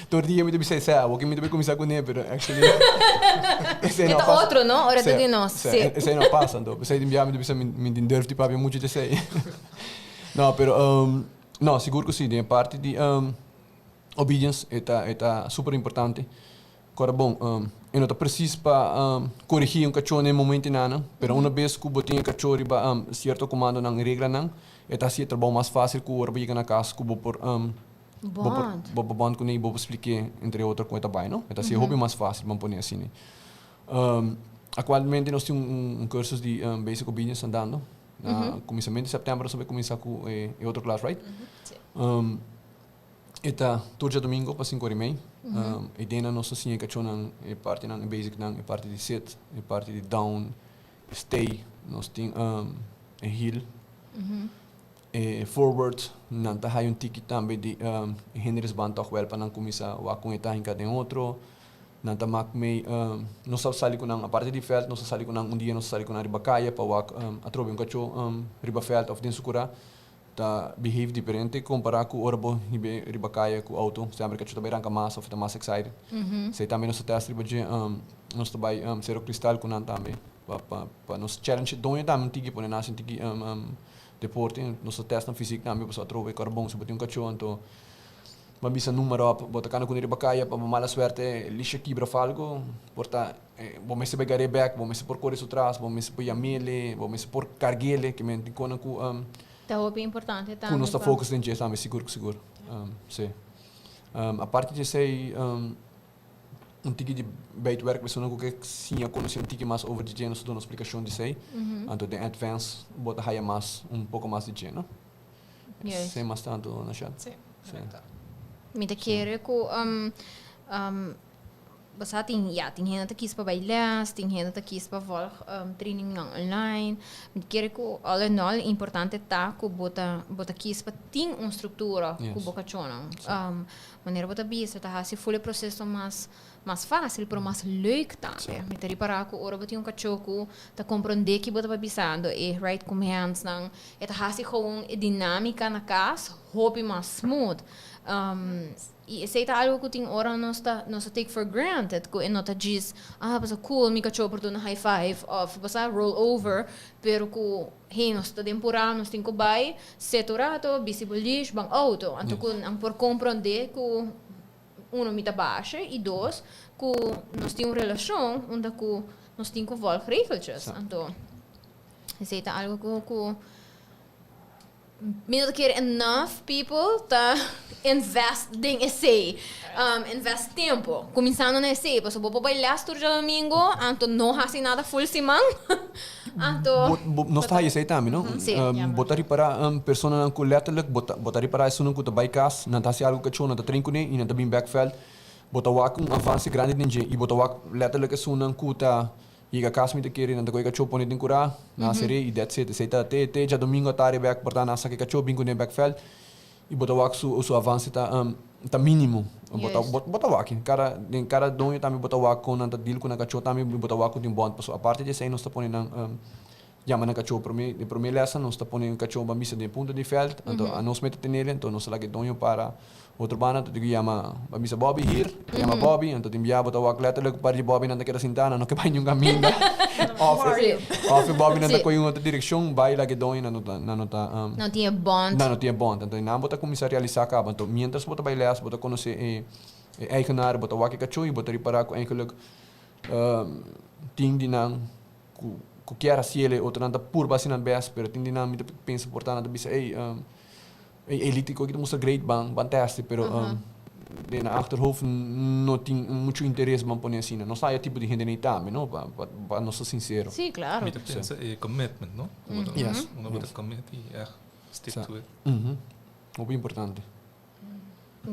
todo dia me deve ser o que me deve começar com ele, pero actually esse não passa. Outro, não? Hora de nós. Sim. Esse não passa, então você me deve ser me entender tipo havia muito de sei. Não, pero não, seguro que sim, a parte de obedience é super importante. Agora bom, eu não estou preciso para corrigir cachorro no momento nada, pero uma vez que eu botei cachorro para certo comando na regra não, é assim trabalho mais fácil que eu ir na casa que eu por Bond. Bond com nem bobo expliquei entre outra coisa também, não? Então, se é hobby mais fácil, vamos pôr assim, né? Atualmente nós temos curso de Basic Obedience andando. Começamento de setembro, nós vamos começar com outra classe, right? Eta todo domingo para 5h30. E dentro nós assim que chonam parte na basic na parte de sit, parte de down, stay, nós tem heel, forward, nanta hay ticket também de Henry's band toch wel para não começar a com eta em cada outro. Nanta mak me nós sali com a parte de veld, nós sali com dia nós sali com a ribacaia para o atrobe cacho riba veld of den sukura. Ta behave diferente comparar com o orbo ribacaia com o auto sempre que também arranca mais ou fica mais excited sei também nós teste ribaje nós também zero cristal com nan também para nos challenge doño também tigi pone nasce tigi deporte nós teste físico também para trobe carbon sobre um cachorro então mas bisa número bota cana com ribacaia para mala suerte lixa quebra falgo porta vamos se pegar back vamos se por correr atrás vamos se por Emile vamos se por carguele que me com Tá é importante também. Quando nós focus em disso, seguro. Sim. A parte de ser tique de beit werk, we zullen ook zien je conhecer tique mais over de gênero, doen explicação de sei. Então de advance, bota haya mais pouco mais de gênero. Yes. Sem mais tanto, Nashette. Sim. Me te querer com basta tem gente que para bailar, tem gente que para volg training online. Me querer com all in all importante tá com bota que para tem uma estrutura com boca chona. Maneira bota bisa tá se full processo mais fácil, pero mais leuk também. Me te reparar com ora bota cachorro tá compreender que bota babisando e right commands não. E tá assim com dinâmica na casa, hobby mais smooth. E aceita algo que tem ora nós take for granted que não tá diz basta cool me cachorro por na high five of basta roll over pero que nós tá temporal nós tem que buy seturato biciclista bang auto então com por compreender que me tá baixa e dois que nós tem uma relação onde que nós tem que voltar regeltjes então aceita algo que Minute keer enough people to invest ding essay. Invest tempo. Começando na essay, porque vou bailar turno domingo, então não hasi nada full semana. Então nós tá aí também, não? Botar para persona com letterlijk, botar para isso não com o cas, não tá se algo que chona, tá trinco nem, e não tá bem backfield. Botar o avance grande ninja e botar o letterlijk isso não com tá e a casa me te querer, não te coisa chopo nem cura, na série e that's it. Sei tá já domingo à tarde back portar na saque cacho bingo nem backfield e botar o seu avance tá mínimo. Botar o aqui, cara dono também botar o com não tá deal com na cacho também botar o com tem bom, porque a parte de sei nós tá pondo já na cacho para mim lesson nós tá pondo cacho bambisa de ponta de field, então a nós mete nele, então nós lá que dono para outro bana, tu chama bambisa Bobby here, chama Bobby, então tem biar botar o letterlijk para de Bobby não tá querendo sentar, não que vai nenhum caminho. Off Bobby não tá com outra direção, vai lá que dono não tinha bond. Não tinha bond, então não botar começar a realizar acaba, então mientras botar bailar, botar conhecer eigenaar, botar o que cacho e botar reparar com eigenlijk ting de não que quer assim ele outro não tá por base na best, pero ting de não me pensa portar na bisa elite que mostra great fantástico, pero na achterhoofd não tem muito interesse em pôr assim, não sai o tipo de gente nem também, não, para não ser sincero. Sim, claro. Me pensa commitment, não? Yes. Uma bota commit e stick to it. Muito importante.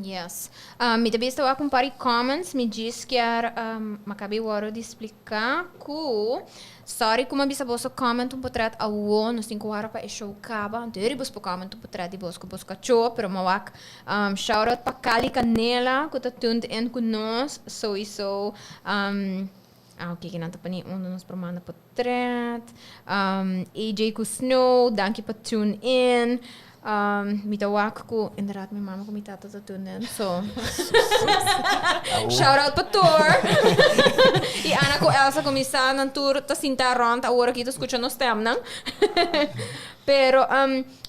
Yes. Me também estou a comparar comments, me diz que me acabei de explicar que sorry como bisa boso comment potret awo nos cinco horas para show acaba então ele busco comment potret de busco cho pero mawak shout out para Cali Canela que tá tuned in com nós sowieso ok que não tá pani nos promanda potret AJ com Snow danke para tune in mitawak ko inderdaad mijn mama ko tata sa tunen so shout out para tour e Ana ko Elsa começar na tour ta sinta rond agora que tô escutando stem não pero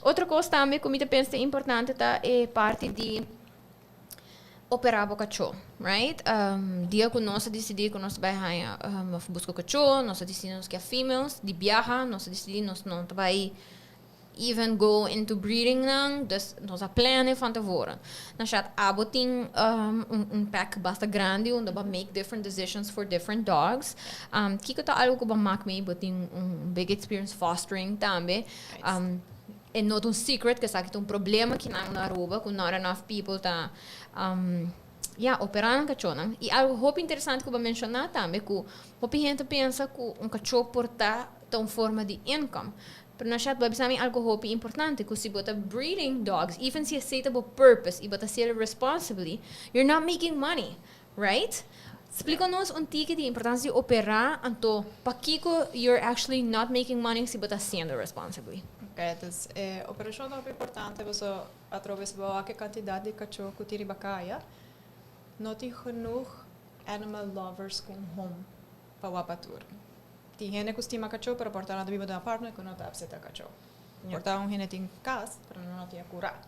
outra coisa também que eu penso importante tá é parte de operar boca cho right dia que nós decidir que nós vai buscar cacho nós decidimos que é females de viaja nós decidimos nós não vai even go into breeding nang, dus nós plannen van tevoren. Nashette aboting pack basta grande onde ba make different decisions for different dogs. Kiko ta algo ko ba mak me boting big experience fostering tambe. É not um secret que sabe que tem problema que não na roupa, com not enough people tá operando cachorro. E algo muito interessante que eu vou mencionar também, que muita gente pensa que cachorro portar tem forma de income. Pero Nashette, vai precisar algo muito importante, que se bota breeding dogs, even se aceita por purpose e bota ser responsibly, you're not making money, right? Explica-nos ticket de importância de operar, então, para que you're actually not making money se bota sendo responsibly. Dus operação é importante, você através da quantidade de cachorro que tira bacaia, não tem genoeg animal lovers com home para o apatur. Tem gente que estima cachorro para portar na vida da partner que não está upset cachorro. Portar gente tem casa para não ter curar.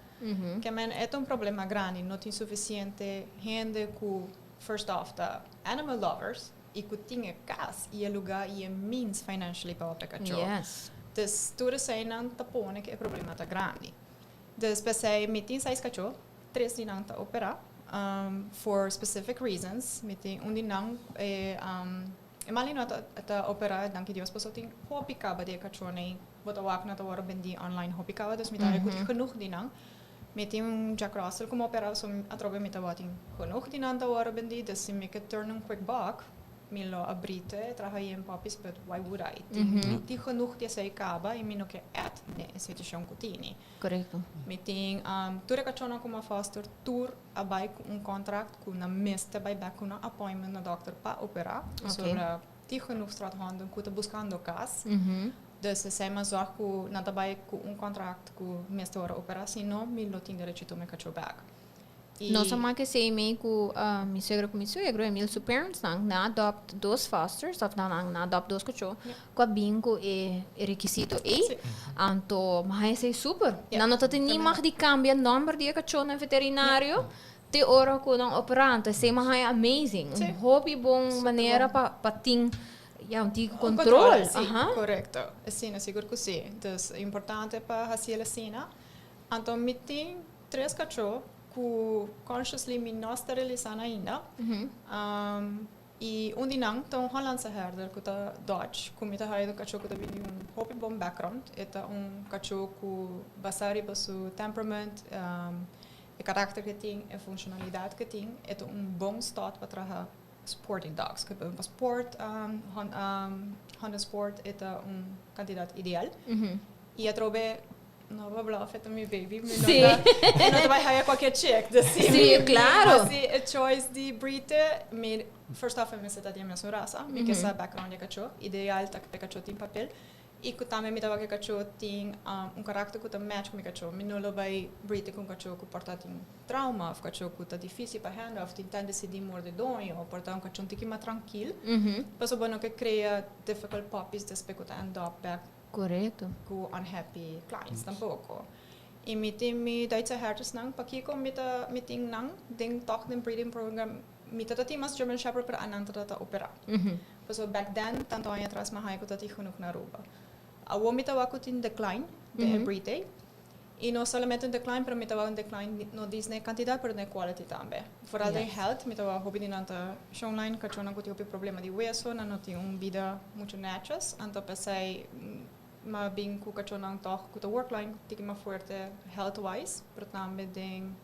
Que é problema grande, não tem suficiente gente que first off the animal lovers e que tem casa e lugar e means financially para o cachorro. Yes. Dus tudo sei não tapone que é problema tá grande. Dus pensei meeting sais cachorro, 3 dias não tá operar for specific reasons. Meeting um dia não Emile não tá operar, danke Deus, pessoal tem hobby caba de cachorro nem bota wak na tá hora bendi online hobby caba, dus meeting é goed genoeg dia não. Meeting Jack Russell como operar so atrobe meeting boting genoeg dia não tá hora bendi, dus se make a turn um quick back. Milo abrite, trabalhei em puppies, but why would I? Tem genoeg de sei caba e mino que ne situação que tinha. Correto. Meeting tour cachorro como foster tour abai um contract com na mesta by back com appointment na doctor para operar. Sobre tem genoeg strathanden que tá buscando cas. Dus se mais zorg que na tabai com contract com mesta hora operar, senão milo tem direito a tomar cachorro back. Nossa mãe que sei meio que minha sogra, Emile, seu parents na adopt 2 fosters, na adopt 2 cachorros, com a bingo e requisito então, mas é super. Não tá tem nem mais de cambia número de cachorro na veterinário, te hora com um operante, sei mas é amazing, hobby bom maneira para ter controle. Correto. Assim, seguro que sim. Dus importante para fazer assim, então me tem 3 cachorros que consciously me não esterilizam ainda. E dia então Hollandse herder que tá Dutch, que me tá haído cachorro que tá vindo hobby bom background, é cachorro que basari para seu temperament, o caráter que tem, a funcionalidade que tem, é bom start para trabalhar sporting dogs, que para sport, Honda Sport é candidato ideal. E a trobe no vou falar feito meu baby, não vai hire qualquer check, sim, claro. Assim, a choice de breed, me first off me se tá de minha raça, me que sabe background de cachorro, ideal tá que cachorro tem papel, e que também me dava que cachorro tem caráter que tá match com cachorro, me não vai breed com cachorro que porta tem trauma, cachorro que tá difícil para hand off, tem tendência de morder doño, porta cachorro tem que mais tranquilo, mas o bom que cria difficult puppies después que end up back. Correto. Com unhappy clients tampouco. E me Duitse herders nang pakiko meeting nang ding talk den breeding program mita mas German Shepherd para anang tata opera. So back then tanto ay atrás mahay ko tati hunuk na ruba. Awo mita wako tin decline de breed. E não somente um decline, pero mita um decline no Disney quantidade, pero na quality também. Vooral de health, mita hobby din anta showline kachona ko tiyo problema de hueso, na ti vida muito nachos, anta pensei ma bing ku kachonang toch ku workline tiki ma forte health wise pero também ding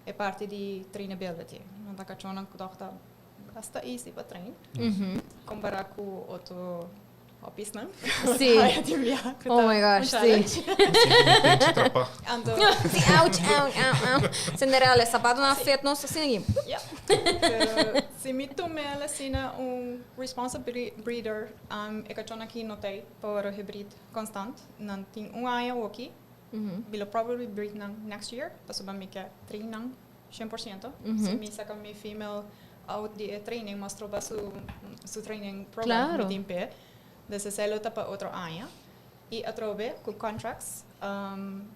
é parte de trainability não tá kachonang ku toch tá basta easy para train comparar com outro hobbies não sim oh my gosh sim ouch Cinderela sapato na fet nossa assim se me tomei assim responsible breeder é kachona aqui notei para hybrid constant não tem ano aqui will probably breed next year passo para mim que train 100% se me saca minha female out de training mostro para su training program claro. Tempo desse selo para outro ano e atrobe com contracts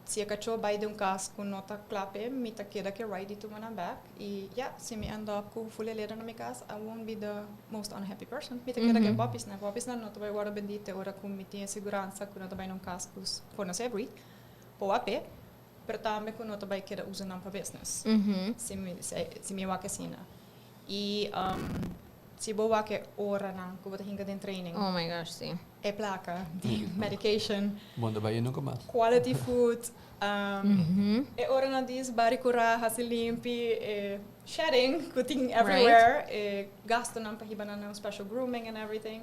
se a cachorro vai de caso com nota clape me tá queda que ride to my back e se me end up com full leather na minha casa I won't be the most unhappy person me tá queda que puppies na não vai agora bendita ora com me tem segurança com nota vai num caso por não ser breed poape, pero também quando eu vai querer usar não para business. Se me wakasina. E se boa que ora não, que você hinga em training. Oh my gosh, sim. É placa, de medication. Bom, daarbij nunca mais. Quality food. É ora não diz baricura, hasi limpi, shedding, cutting everywhere. Gasto não para hibanar não special grooming and everything.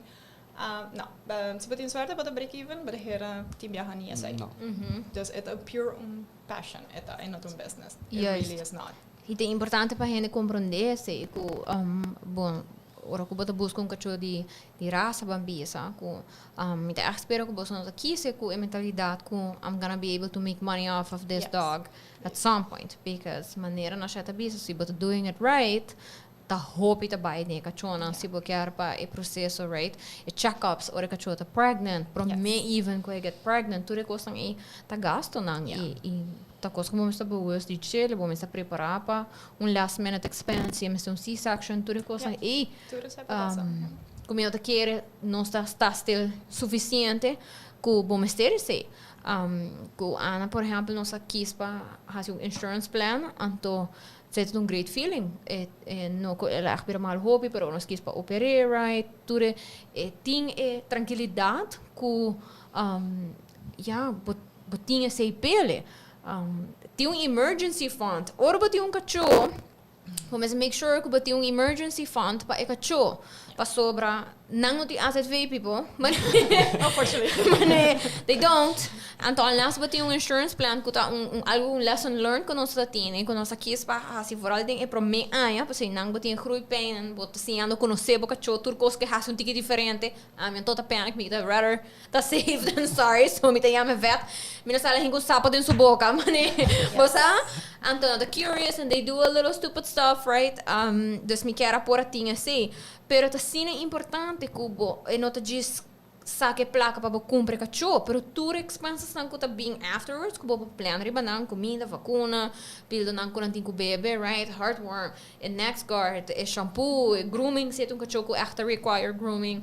Não, se você tem sorte para break even, para hera timbiahan niya sai. Dus het is pure passion, het is not business. It really is not. E é importante para a gente compreender se bom, ora que você busca cachorro de raça bambisa, que me espero que você não aqui se com a mentalidade que I'm gonna be able to make money off of this dog at some point, because maneira Nashette bisa, se você doing it right, ta hopi ta bai ne cachorro se você quer para o processo right, e check-ups ora cachorro ta pregnant, pro me even que get pregnant, tudo coisa aí ta gasto não e ta coisa como está boas de chile, vamos estar preparar para last minute expense, mas C-section, tudo coisa aí. Como eu te quero, não está still suficiente que vamos ter se que Ana, por exemplo, nossa quispa has um insurance plan, então c'est un great feeling. No ela é mal hobby, pero nós quispa operar right, tudo tem tranquilidade que botinha sei pele. Tem emergency fund. Ora botinha cachorro. Vamos make sure que botinha emergency fund para o cachorro. Para sobra, não tem asset veio people. Unfortunately. They don't. Então, nós botinha insurance plan que tá algo lesson learned que nós temos, que nós aqui para se for algo é para me aia, porque não botinha crui pain, botar se ando conhecer o cachorro, tudo coisa que faz ticket diferente. I'm toda panic, me that rather tá safe than sorry, so me tem a vet. Me não sabe hingo sapo dentro sua boca, mané. Você? Então, they're curious and they do a little stupid stuff, right? Dus me quer por tinha assim. Pero tá sendo importante que não te diz saque placa para cumprir cachorro, pero tudo expenses não que tá bem afterwards, que você plano riba não comida, vacuna, pildo não que não tem que bebê, right? Heartworm, next guard, shampoo, grooming, se um cachorro que echt require grooming,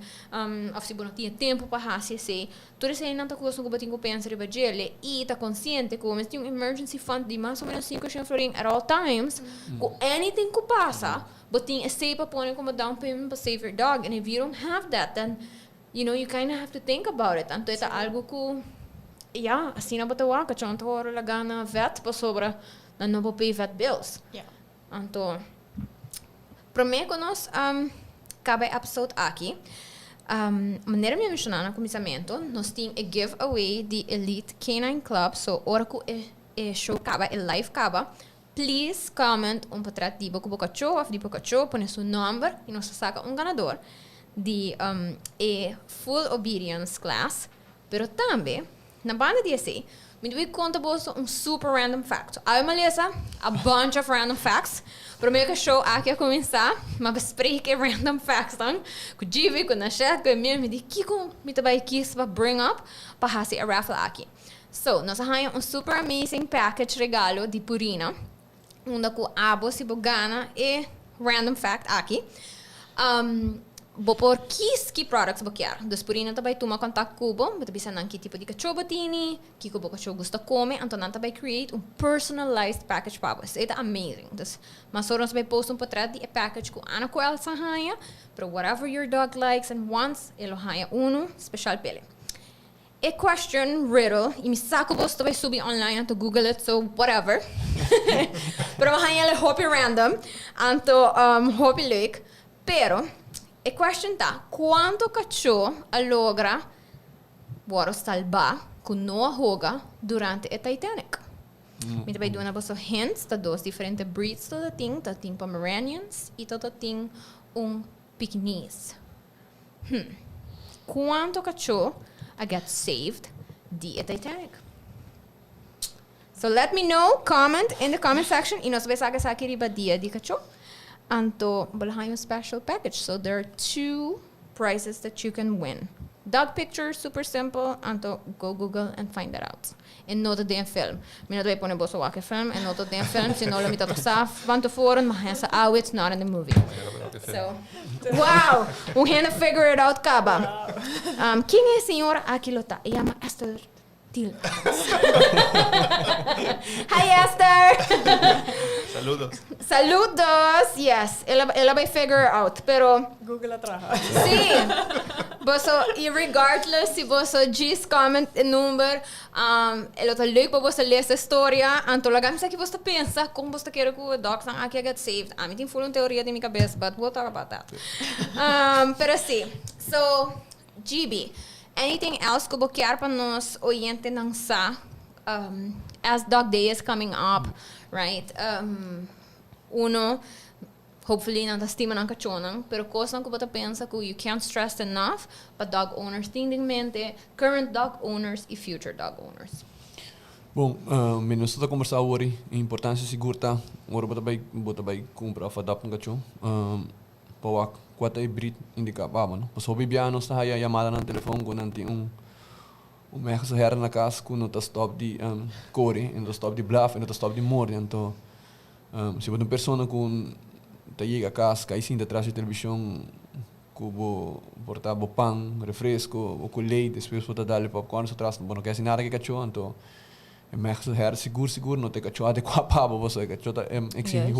of se você não tinha tempo para fazer isso, tudo isso aí não tá coisa que você tem que pensar riba dele e tá consciente que você tem um emergency fund de mais ou menos 500 florin at all times, que anything que passa, você tem esse para pôr como down payment para save your dog, and if you don't have that, then you know, you kind of have to think about it. Então, é algo que, assim na batawa, que chão hora la gana vet para sobra, não vou pay vet bills. Então, para mim, quando nós acaba o episódio aqui, maneira me mencionar no começamento, nós temos a giveaway de Elite Canine Club, so, hora que o show acaba, o live acaba, please comment potret de boca cachorro, de boca cachorro, põe seu nome e nós saca ganador de a full obedience class, pero também na banda de assim, me doe conta bolso super random fact. Aí maleza a bunch of random facts. Para mim que show aqui a começar, mas bespreken random facts dan. Com Gibi, com Nashette, com Emile, me diz que com me também quis para bring up para fazer a raffle aqui. So, nós arranjamos super amazing package regalo de Purina, onde com abo se gana e random fact aqui. Bo por que products boquear. Dus Purina também toma contato cubo, mas bisa nang que tipo de cachorro batini, que cubo cachorro gusta come, então nang também create personalized package para você. Isso é amazing. Dus mas só nós vai post potret de package com ana com ela sahanha, para whatever your dog likes and wants, ele hanha special pele. A question riddle, e me saco você também subir online to Google it, so whatever. Pero hanha ele hopi random, então hopi leuk, pero a question tá, quanto cachorro logra salvar com não ahoga durante a Titanic? Me também dou uma hints, tá dois diferentes breeds toda tem Pomeranians e toda tem Pekingese. Quanto cachorro get saved de a Titanic? So let me know, comment in the comment section e nós vamos saber riba dia de cachorro. Anto, balahayo special package. So there are 2 prizes that you can win. Dog picture, super simple. Anto, go Google and find that out. And nota de film. Mina doe pone boso wake film. And nota de film. Si no lo mitato sa. Van tevoren, maar hij zei, it's not in the movie. So, wow! We gaan figure it out, kaba. Quem é a senhora? Aqui lo tá. Llama Esther Thiel. Hi, Esther! Saludos. Saludos! Yes, ela vai figure out. Pero, Google atrás. sim, e regardless se você diz comment e número, ela tá leuk para você ler essa história, então lá que você pensa, como você quer que o doc aqui get saved. A mim tem full teoria de minha cabeça, but we'll talk about that. Pero sim, so, Gibi, anything else que você quer para nós oyente não sa, as Dog Day is coming up, right? Uno, hopefully não estima não cachonang, pero coisa que você pensa que you can't stress enough, but dog owners têm em mente, current dog owners e future dog owners. Bom, nós estamos a conversar hoje, a importância segura, agora você vai comprar a adaptar um cachorro, para quanto é híbrido indica, não? Mas o bibiano está aí a chamada no telefone, quando tem merk så här na casa quando tá stop de corre, então stop de bluff, então stop de morder, então se você uma pessoa com tá chega a casa, cai sim atrás da televisão, cubo portar pão, refresco, ou com leite, depois você dá-lhe popcorn, só traz, não quer nada que cachorro, então é merk så här seguro, não tem cachorro adequado para você, cachorro tá exige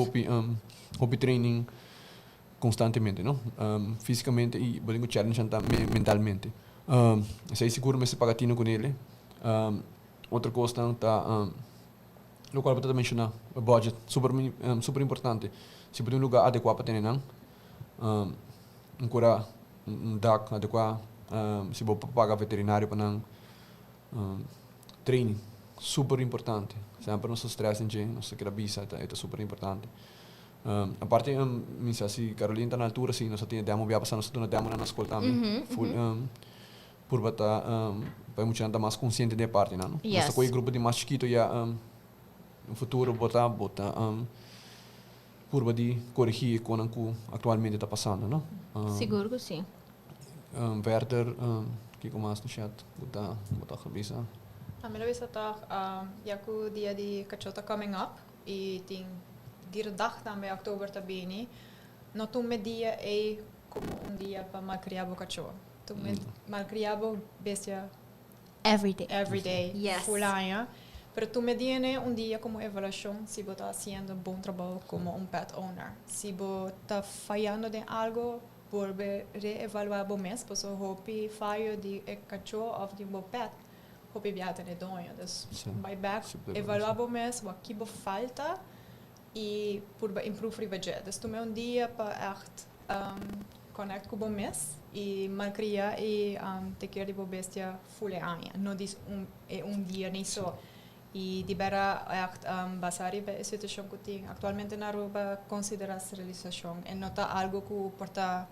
hobby training constantemente, não? Fisicamente e podemos challenge mentalmente. Sei seguro mas se pagatino com ele. Outra coisa tá no qual você mencionar o budget super importante. Se pode um lugar adequado para ter não cura DAC adequado, se você pagar veterinário para não training super importante. Sempre não se estressa não se quer bisa é super importante. A parte minha se Carolina está na altura sim, nós temos demo via passar nós temos demo na escola também. Por bata para muita gente mais consciente da parte, não? Yes. Mas com o grupo de mais chiquito já no futuro bota por badi corrigir com o que atualmente está passando, não? Seguro que sim. Verder que como mais no chat bota a cabeça. A minha vez tá já que o dia de cachorro tá coming up e tem dia também outubro também, não tu media é como dia para malcriar o cachorro. Tu malcriabo bestia Every day. Yes. Full año. Pero tu me tiene dia como evaluação se você está fazendo bom trabalho como pet owner. Se você está falhando em algo, por reevaluar o mês, porque o hopi falho de cachorro ou de pet, hopi viaja de doño. Então, vai back, evaluar o mês, o que falta e por improve o budget. Então, tu me dia para connect com o mês e malcria e te quer de bestia full año. Não diz dia nem só. E libera basar a situação que tem atualmente na rua considerar a realização e não está algo que porta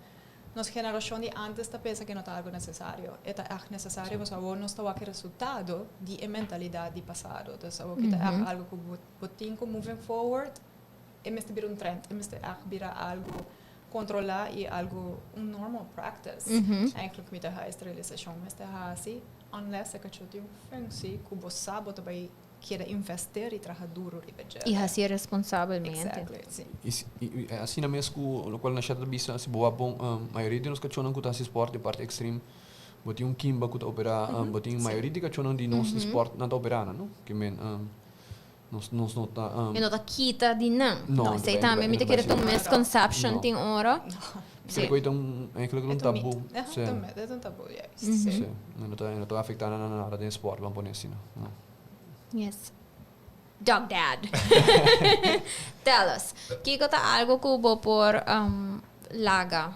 nossa geração de antes está pensa que não está algo necessário. É necessário, mas agora não está o resultado de mentalidade de passado. Então, que está algo que você tem que moving forward e mesmo vir trend, e mesmo vir algo controlar e algo normal practice. Eigenlijk met de realização, mas é assim, unless que eu tenho fancy, que você sabe que vai querer investir e trabalhar duro e budget. E assim responsavelmente. Exactly. E assim mesmo, no qual Nashette bisa se boa bom, a maioria de nós cachorros que tá se esporte parte extreme, botem kimba que tá operar, botem maioria de cachorros de nosso esporte não tá operando, não? Que men Nós não tá E não tá quita de não. Não, sei também, me te querer ter misconception tem hora. Sim. Porque é aquilo que um tabu. É um tabu, Sim. Não tá afetando nada de esporte, vamos pôr assim, não. Yes. Dog dad. Tell us. Kiko ta algo que vou por laga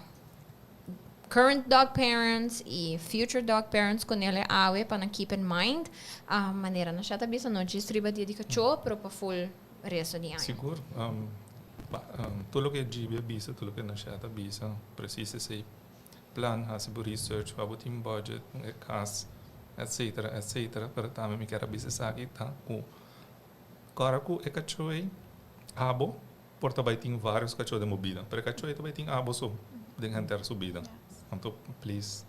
current dog parents e future dog parents com ele awe para keep in mind maneira na chata bisa não distriba dia de cachorro pero para full resto de ano. Seguro. Tudo que é Gibi bisa, tudo que é Nashette bisa, precisa ser plan, hasi por research, para team budget, cas, etc. Para também me quero bisa sakit tá o cara ku é cachorro aí abo porta vai ter vários cachorros de mobila, para cachorro também tem abo so dengan ter subida. Então, please,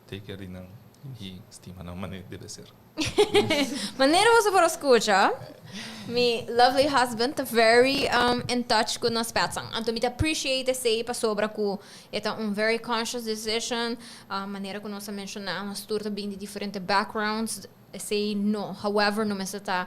take care não e estima não maneira deve ser. Maneira você para escutar. My lovely husband tá very in touch com nós pets. Então, me appreciate esse para sobre que é very conscious decision. Maneira que nós mencionamos, nós turta bem de diferentes backgrounds. say no. However, no mas ta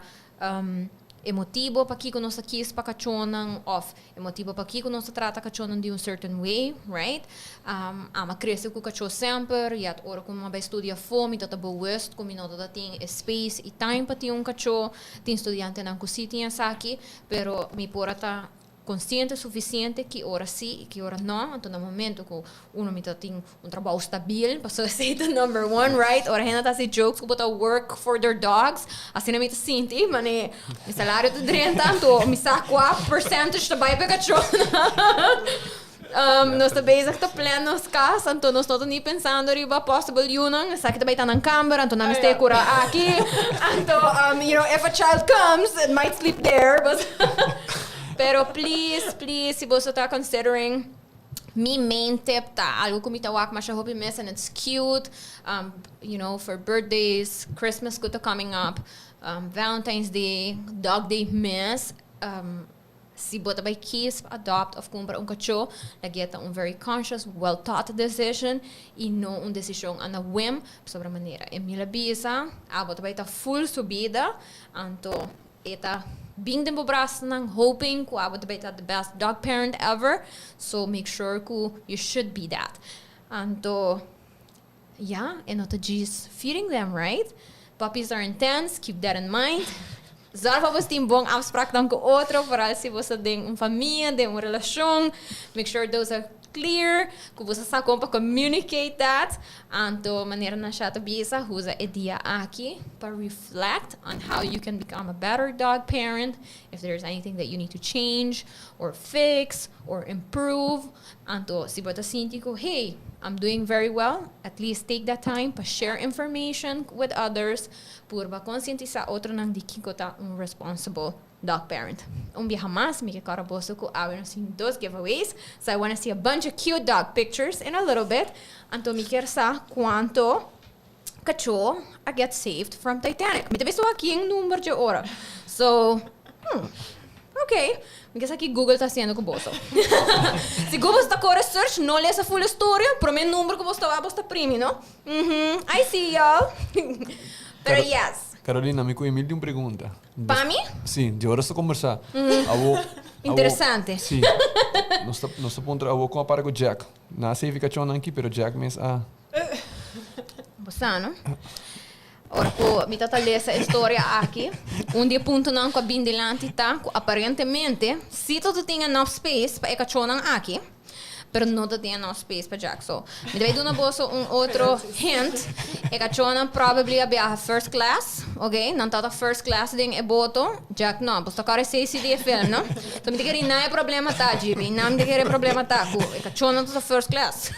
emotivo pa kiko no sa kiss pa kachonan of emotivo pa kiko no sa trata kachonan de certain way, right? Ama cresce ku kacho sempre, yat ora como uma estudia fome, tota bewust como no tota ting space e time pa ti kacho, tin estudiante nan kusiti saki, pero mi porata consciente suficiente que ora sim e que ora não. Então, no momento que uno me tem trabalho stabil, para ser the number one, right? Ora, ainda tá se jokes que botar work for their dogs. Assim, não me sinto, mas meu salário tá 30, então, me saco a percentage da baia cachorro. Nós também já está pleno nos casos, então nós estamos nem pensando riba possible yun, sabe que também está na câmera, então não está cura aqui. Então, you know, if a child comes, it might sleep there, but pero please, se você está considering me main tip ta algo que me tawak masha hope miss and it's cute, you know, for birthdays, Christmas good coming up, Valentine's Day, Dog Day miss, si bota by kiss adopt of compra cachorro, lageta very conscious, well thought decision e não decisão na whim sobre maneira Emile bisa, bota by ta full subida, anto eta being the braço nang hoping ku abot be the best dog parent ever, so make sure ku you should be that. Anto yeah, and not just feeding them, right? Puppies are intense, keep that in mind. Zorg voor een bong afspraak dan ko otro para si você tem família, tem relação, make sure those are clear, que você sabe como communicate that, anto maneira Nashette bisa usa a dia aqui para reflect on how you can become a better dog parent, if there's anything that you need to change or fix or improve, anto si bota sintico, hey, I'm doing very well, at least take that time to share information with others, para conscientizar outro nang di kiko ta responsible dog parent. Dia mais, me quero bosso ko awin assim dos giveaways. So I want to see a bunch of cute dog pictures in a little bit. Anto me quero sa quanto cachorro I get saved from Titanic. Me deve só aqui em número de hora. So, okay. Me quero aqui Google tá sendo com bosso. Se Google está com research, não lê essa full história, pro meu número que você está primo, não? I see y'all. Pero yes. Carolina, me Emile tem uma pergunta. Para mim? Sim, de horas a conversar. Interessante. Sim. Nós estamos com a para com Jack. Na certificação aqui, pero Jack mesmo Bossano. Ora, mi tata ler essa história aqui. Dia ponto não com a bindilante tá, aparentemente, se tu tem enough space para cachorro aqui, pero não tem enough space para Jack. So, me deve dar bosso outro hint. Cachorro probably a first class, okay? Não tá first class ding boto. Jack não, posso tocar esse CD film, não? So, me diga não é problema tá, Gibi. Não me diga problema tá. Cachorro não tá first class.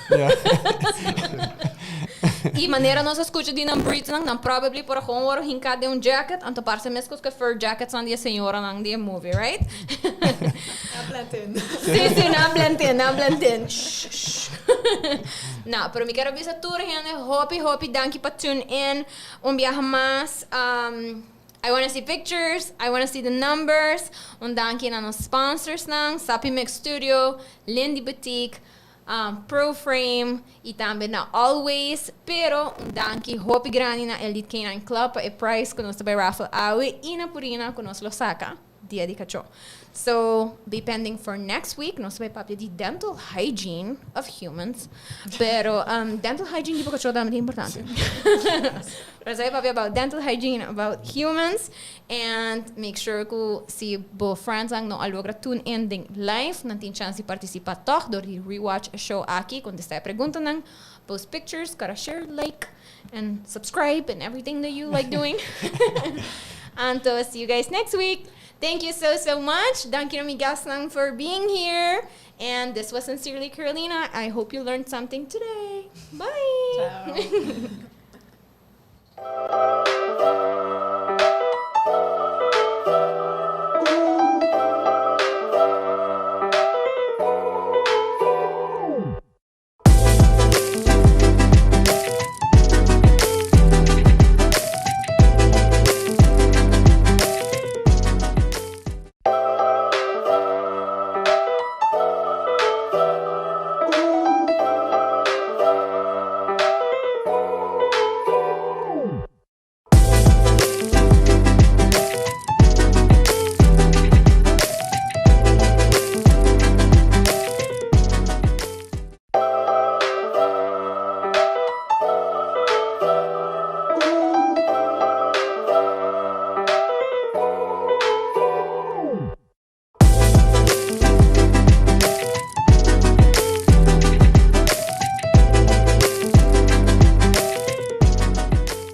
E maneira nós escuta de não breed não probably por gewoon hinka de jacket, anto parece mesmo que fur jackets aan die senhora nang die movie, right? Na blend in. Sim, na blend in. Não, pero me quero ver tour gente, hope, danke para tune in. Dia mais. I want to see pictures, I want to see the numbers. Danke na nos sponsors nang Sopi Mix Studio, Lindy Boutique, ProFrame e também na Always, pero danke hope grande na Elite Canine Club para o price que nós também raffle awe e na purina que nós lo saca dia de cachorro. So, be pending for next week. Nós vamos falar de dental hygiene of humans, pero dental hygiene de cachorro é muito importante. Nós vamos falar about dental hygiene about humans and make sure que se bo friends ang no alogra tune in ding live, não tem chance de participar toch door die rewatch a show aqui, quando está pergunta nang post pictures, gotta share, like and subscribe and everything that you like doing. And see you guys next week. Thank you so much. Thank you, amigas, for being here. And this was Sincerely Carolina. I hope you learned something today. Bye. Ciao.